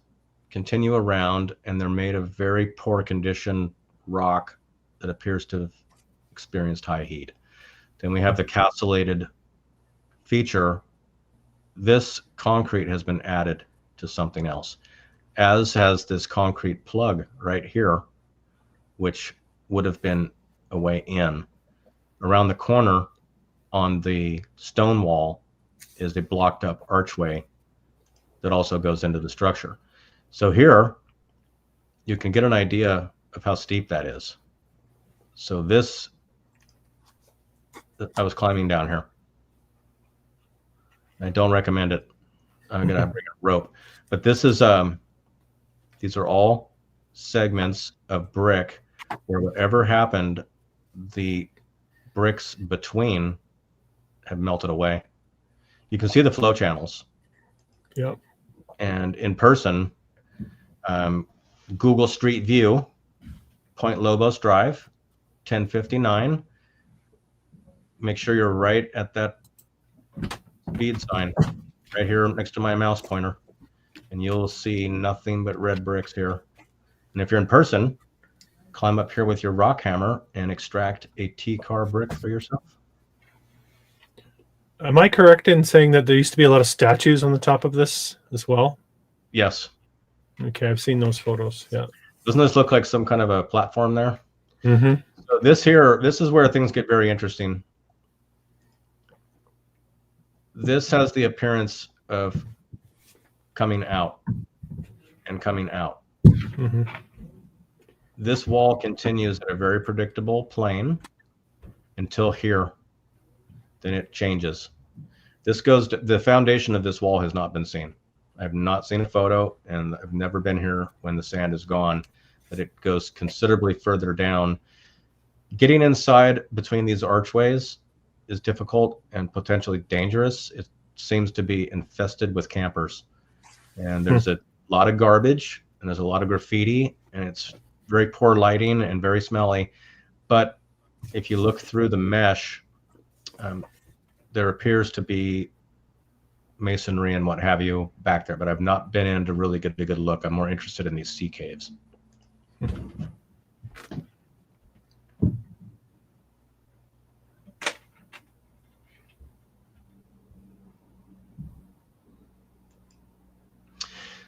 continue around, and they're made of very poor condition rock that appears to have experienced high heat. Then we have the castellated feature. This concrete has been added to something else, as has this concrete plug right here, which would have been a way in. Around the corner on the stone wall is a blocked up archway that also goes into the structure. So here you can get an idea of how steep that is. So this, I was climbing down here. I don't recommend it. I'm gonna bring a rope, but this is these are all segments of brick where whatever happened, the bricks between have melted away. You can see the flow channels. Yep. And in person, Google Street View, Point Lobos Drive, 1059. Make sure you're right at that speed sign, right here next to my mouse pointer, and you'll see nothing but red bricks here. And if you're in person, climb up here with your rock hammer and extract a T-car brick for yourself. Am I correct in saying that there used to be a lot of statues on the top of this as well? Yes. Okay, I've seen those photos. Yeah. Doesn't this look like some kind of a platform there? Mm-hmm. So this is where things get very interesting. This has the appearance of coming out and coming out. Mm-hmm. This wall continues at a very predictable plane until here. Then it changes. This goes to, the foundation of this wall has not been seen. I have not seen a photo, and I've never been here when the sand is gone, but it goes considerably further down. Getting inside between these archways is difficult and potentially dangerous. It seems to be infested with campers, and there's a lot of garbage, and there's a lot of graffiti, and it's very poor lighting and very smelly. But if you look through the mesh, there appears to be masonry and what have you back there, but I've not been in to really get a good look. I'm more interested in these sea caves.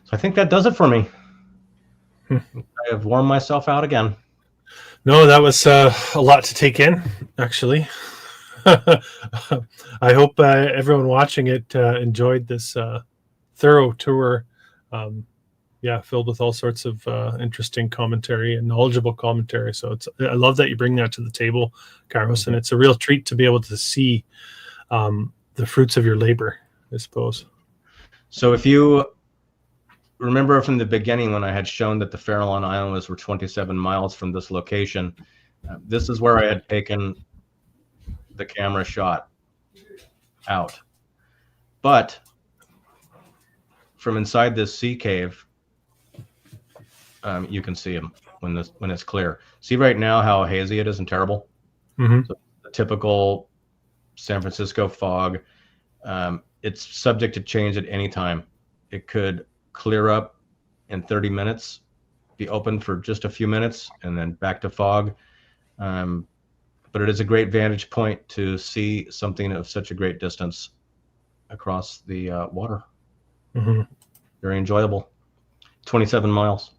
So I think that does it for me. I have worn myself out again. No, that was a lot to take in, actually. I hope everyone watching it enjoyed this thorough tour. Filled with all sorts of interesting commentary and knowledgeable commentary. So I love that you bring that to the table, Kairos, and it's a real treat to be able to see the fruits of your labor, I suppose. So if you remember from the beginning when I had shown that the Farallon Islands were 27 miles from this location, this is where I had taken the camera shot out. But from inside this sea cave, you can see them when it's clear. See right now how hazy it is and terrible? Mm-hmm. So the typical San Francisco fog. It's subject to change at any time. It could clear up in 30 minutes, be open for just a few minutes, and then back to fog. But it is a great vantage point to see something of such a great distance across the water. Mm-hmm. Very enjoyable. 27 miles.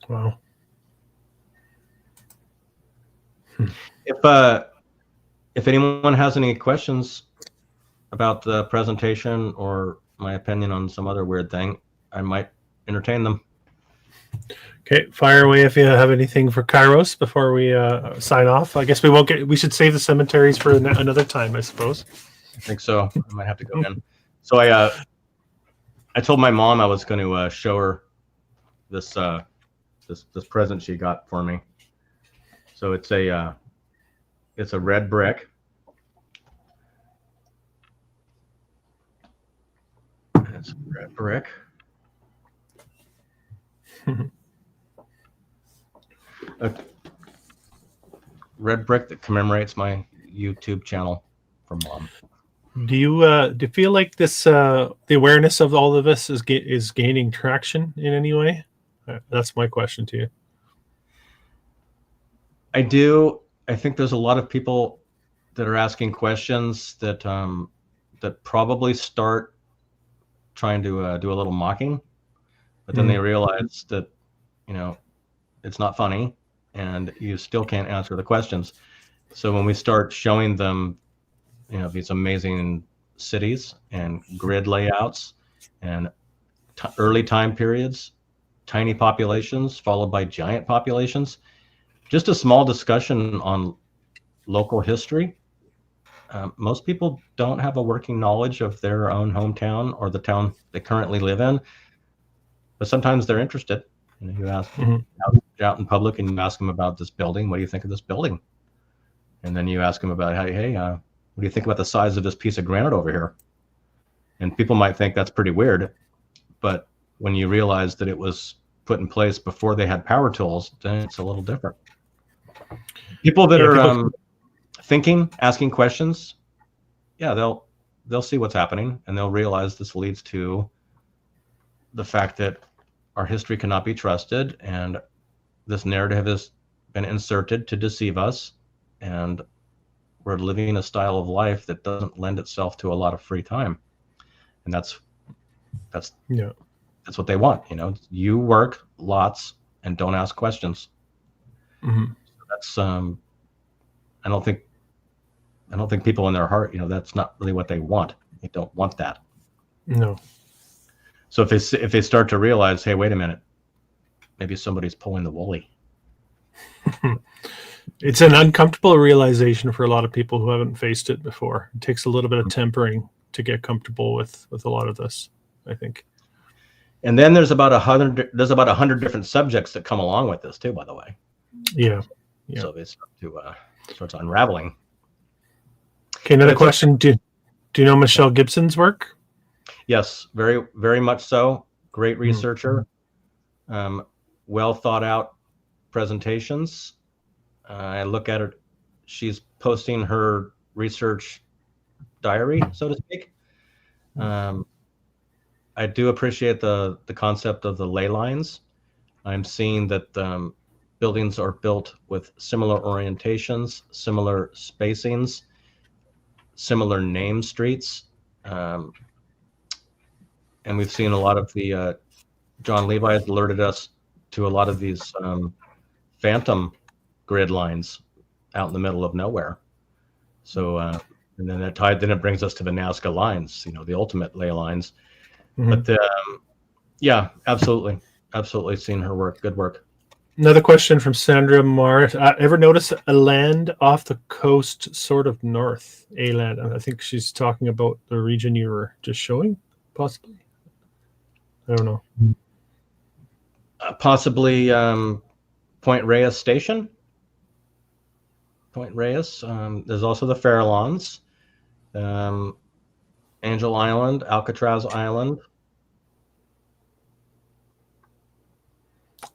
Wow. If anyone has any questions about the presentation or my opinion on some other weird thing, I might entertain them. Okay, fire away if you have anything for Kairos before we sign off. I guess we won't get. We should save the cemeteries for another time, I suppose. I think so. I might have to go in. So I told my mom I was going to show her this this present she got for me. So it's a red brick. It's a red brick. A red brick that commemorates my YouTube channel from Mom. Do you feel like this the awareness of all of this is gaining traction in any way? That's my question to you. I do. I think there's a lot of people that are asking questions that that probably start trying to do a little mocking, but then they realize that, you know, it's not funny and you still can't answer the questions. So when we start showing them, you know, these amazing cities and grid layouts and early time periods, tiny populations followed by giant populations, just a small discussion on local history. Most people don't have a working knowledge of their own hometown or the town they currently live in, but sometimes they're interested. You know, you ask out in public and you ask them about this building. What do you think of this building? And then you ask them about, hey, what do you think about the size of this piece of granite over here? And people might think that's pretty weird, but when you realize that it was put in place before they had power tools, then it's a little different. People that are thinking, asking questions, yeah, they'll see what's happening and they'll realize this leads to the fact that our history cannot be trusted and this narrative has been inserted to deceive us, and we're living a style of life that doesn't lend itself to a lot of free time. And that's what they want. You know, you work lots and don't ask questions. So that's I don't think people in their heart, you know, that's not really what they want. They don't want that. No. So if they start to realize, hey, wait a minute, maybe somebody's pulling the woolly. It's an uncomfortable realization for a lot of people who haven't faced it before. It takes a little bit of tempering to get comfortable with a lot of this, I think. And then there's about 100 different subjects that come along with this too, by the way. Yeah. So they starts unraveling. Okay, another question. Do you know Michelle Gibson's work? Yes, very, very much so. Great researcher. Well thought out presentations. I look at her. She's posting her research diary, so to speak. I do appreciate the concept of the ley lines. I'm seeing that buildings are built with similar orientations, similar spacings, similar name streets. And we've seen a lot of the, John Levi has alerted us to a lot of these phantom grid lines out in the middle of nowhere. So, and then it brings us to the Nazca lines, you know, the ultimate ley lines. But yeah, absolutely seen her work. Good work. Another question from Sandra Marr. Ever notice a land off the coast, sort of north? A land. I think she's talking about the region you were just showing, possibly. I don't know. Possibly Point Reyes Station. Point Reyes. There's also the Farallons. Angel Island, Alcatraz Island.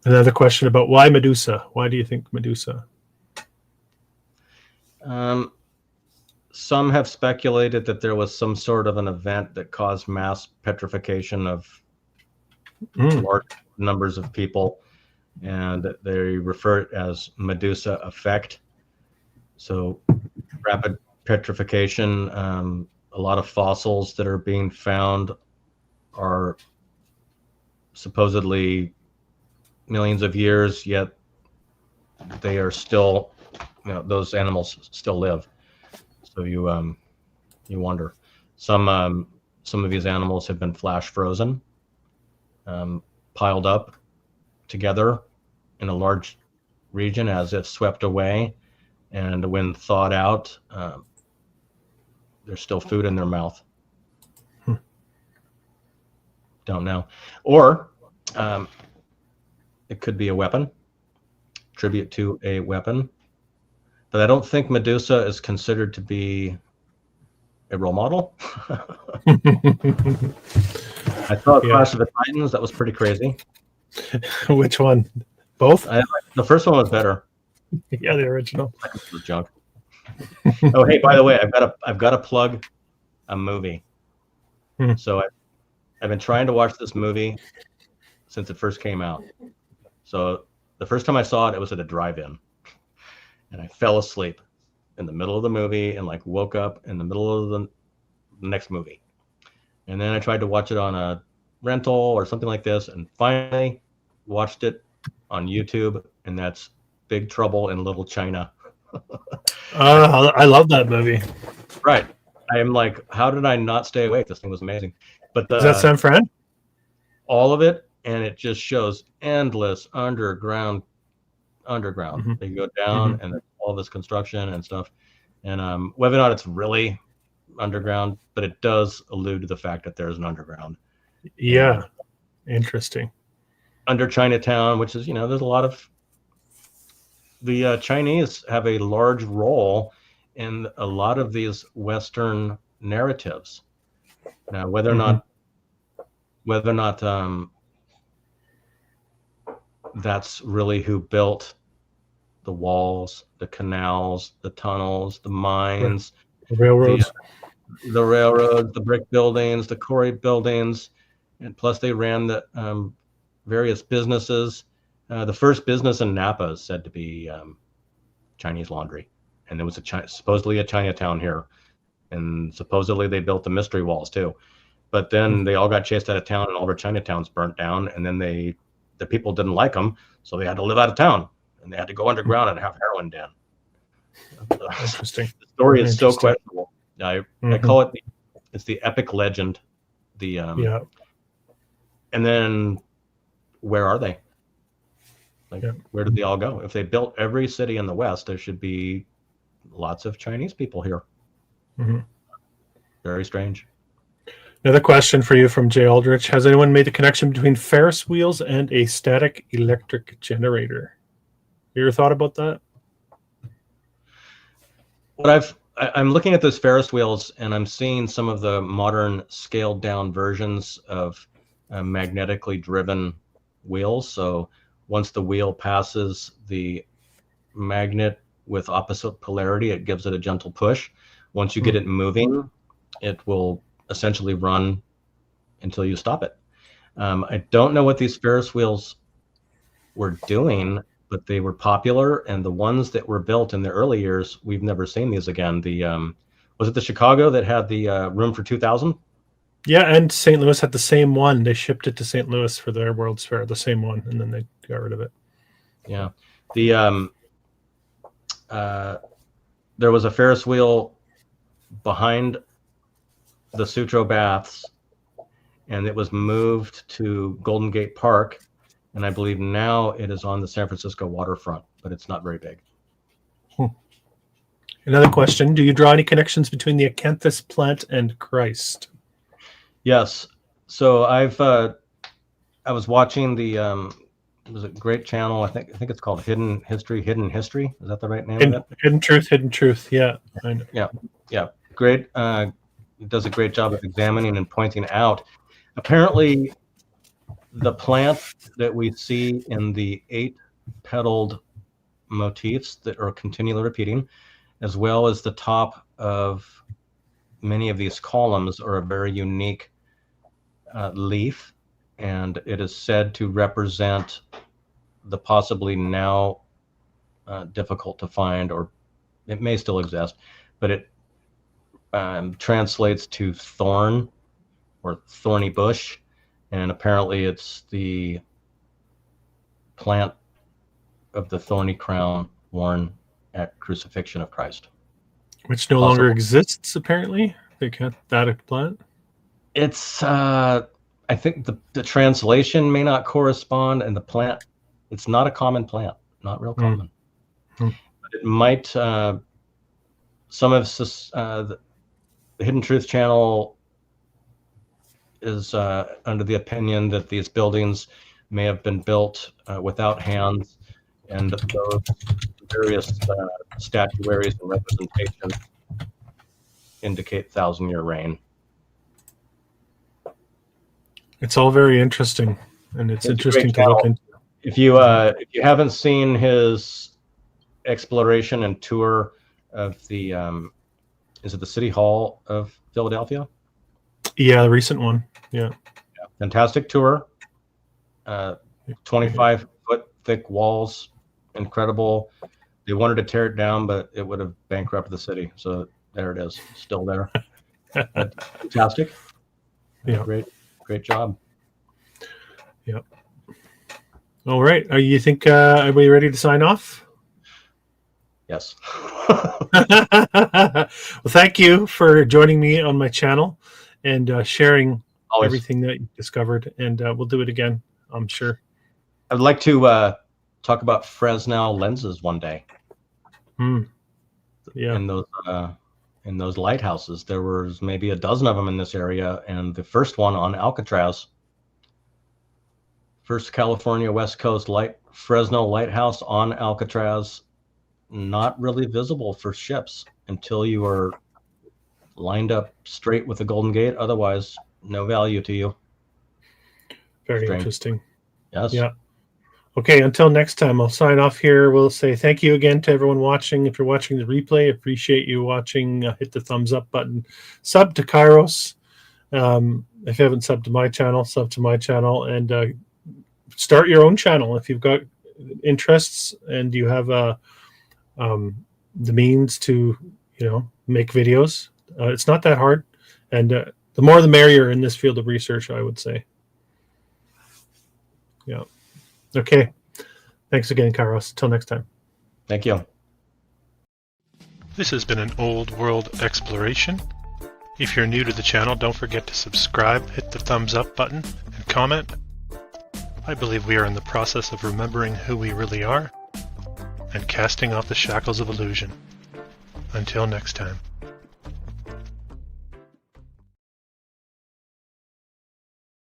Another question about why Medusa? Why do you think Medusa? Some have speculated that there was some sort of an event that caused mass petrification of large numbers of people, and they refer it as Medusa effect. So rapid petrification. A lot of fossils that are being found are supposedly millions of years, yet they are still, you know, those animals still live. So you wonder. Some of these animals have been flash frozen, piled up together in a large region as if swept away, and when thawed out, there's still food in their mouth. Don't know. Or it could be a weapon, tribute to a weapon. But I don't think Medusa is considered to be a role model. I saw Clash of the Titans. That was pretty crazy. Which one? Both? The first one was better. Yeah, the original. The second was junk. Oh, hey, by the way, I've got to plug a movie. So I've been trying to watch this movie since it first came out. So the first time I saw it, it was at a drive-in, and I fell asleep in the middle of the movie and like woke up in the middle of the next movie. And then I tried to watch it on a rental or something like this, and finally watched it on YouTube, and that's Big Trouble in Little China. I love that movie. Right. I am like, how did I not stay awake? This thing was amazing. But Is that San Fran? All of it, and it just shows endless underground. They go down and all this construction and stuff. And whether or not it's really underground, but it does allude to the fact that there's an underground. Yeah. Interesting. Under Chinatown, which is, there's a lot of the Chinese have a large role in a lot of these Western narratives. Now, whether or not that's really who built the walls, the canals, the tunnels, the mines, the railroads, the railroads, the brick buildings, the quarry buildings, and plus they ran the various businesses. The first business in Napa is said to be Chinese laundry, and there was supposedly a Chinatown here, and supposedly they built the mystery walls too. But then they all got chased out of town, and all their Chinatowns burnt down, and then the people didn't like them, so they had to live out of town, and they had to go underground and have heroin den. Interesting. The story is so questionable. I call it it's the epic legend. And then where are they? Where did they all go? If they built every city in the West, there should be lots of Chinese people here. Very strange. Another question for you from Jay Aldrich. Has anyone made the connection between Ferris wheels and a static electric generator? You ever thought about that? I'm looking at those Ferris wheels, and I'm seeing some of the modern scaled down versions of magnetically driven wheels. So once the wheel passes the magnet with opposite polarity, it gives it a gentle push. Once you get it moving, it will essentially run until you stop it. I don't know what these Ferris wheels were doing, but they were popular, and the ones that were built in the early years, we've never seen these again. Was it the Chicago that had the room for 2,000? Yeah, and St. Louis had the same one. They shipped it to St. Louis for their World's Fair, the same one, and then they got rid of it. Yeah. There was a Ferris wheel behind the Sutro Baths, and it was moved to Golden Gate Park, and I believe now it is on the San Francisco waterfront, but it's not very big. Another question: do you draw any connections between the acanthus plant and Christ? Yes. So I was watching it was a great channel. I think it's called Hidden History. Is that the right name of it? Hidden Truth. Yeah. I know. Yeah. Great. Does a great job of examining and pointing out. Apparently, the plant that we see in the 8-petaled motifs that are continually repeating, as well as the top of many of these columns, are a very unique leaf, and it is said to represent the possibly now difficult to find, or it may still exist, but it translates to thorn or thorny bush, and apparently it's the plant of the thorny crown worn at crucifixion of Christ, which no longer exists. Apparently, that plant. It's I think the translation may not correspond, and the plant It's not a common plant, not real common. Mm. But it might. Some of the Hidden Truth channel is under the opinion that these buildings may have been built without hands, and those various statuaries and representations indicate 1,000-year reign. It's all very interesting, and it's interesting to look into. If you haven't seen his exploration and tour of the is it the City Hall of Philadelphia? Yeah, the recent one. Yeah. Fantastic tour. 25-foot thick walls, incredible. They wanted to tear it down, but it would have bankrupted the city. So there it is, still there. But fantastic. Yeah. Great job. Yeah. All right. You think are we ready to sign off? Yes. Well, thank you for joining me on my channel and sharing Always. everything that you discovered. And we'll do it again, I'm sure. I'd like to talk about Fresnel lenses one day. Yeah. In those lighthouses, there was maybe a dozen of them in this area, and the first one on Alcatraz, first California West Coast Fresnel lighthouse on Alcatraz, not really visible for ships until you are lined up straight with the Golden Gate. Otherwise, no value to you. Very Strange. Interesting. Yes. Yeah. Okay, until next time, I'll sign off here. We'll say thank you again to everyone watching. If you're watching the replay, appreciate you watching. Hit the thumbs up button. Sub to Kairos. If you haven't subbed to my channel, sub to my channel. And start your own channel if you've got interests and you have the means to, make videos. It's not that hard. And the more the merrier in this field of research, I would say. Yeah. Okay. Thanks again, Kairos. Until next time. Thank you. This has been an old world exploration. If you're new to the channel, don't forget to subscribe, hit the thumbs up button, and comment. I believe we are in the process of remembering who we really are and casting off the shackles of illusion. Until next time.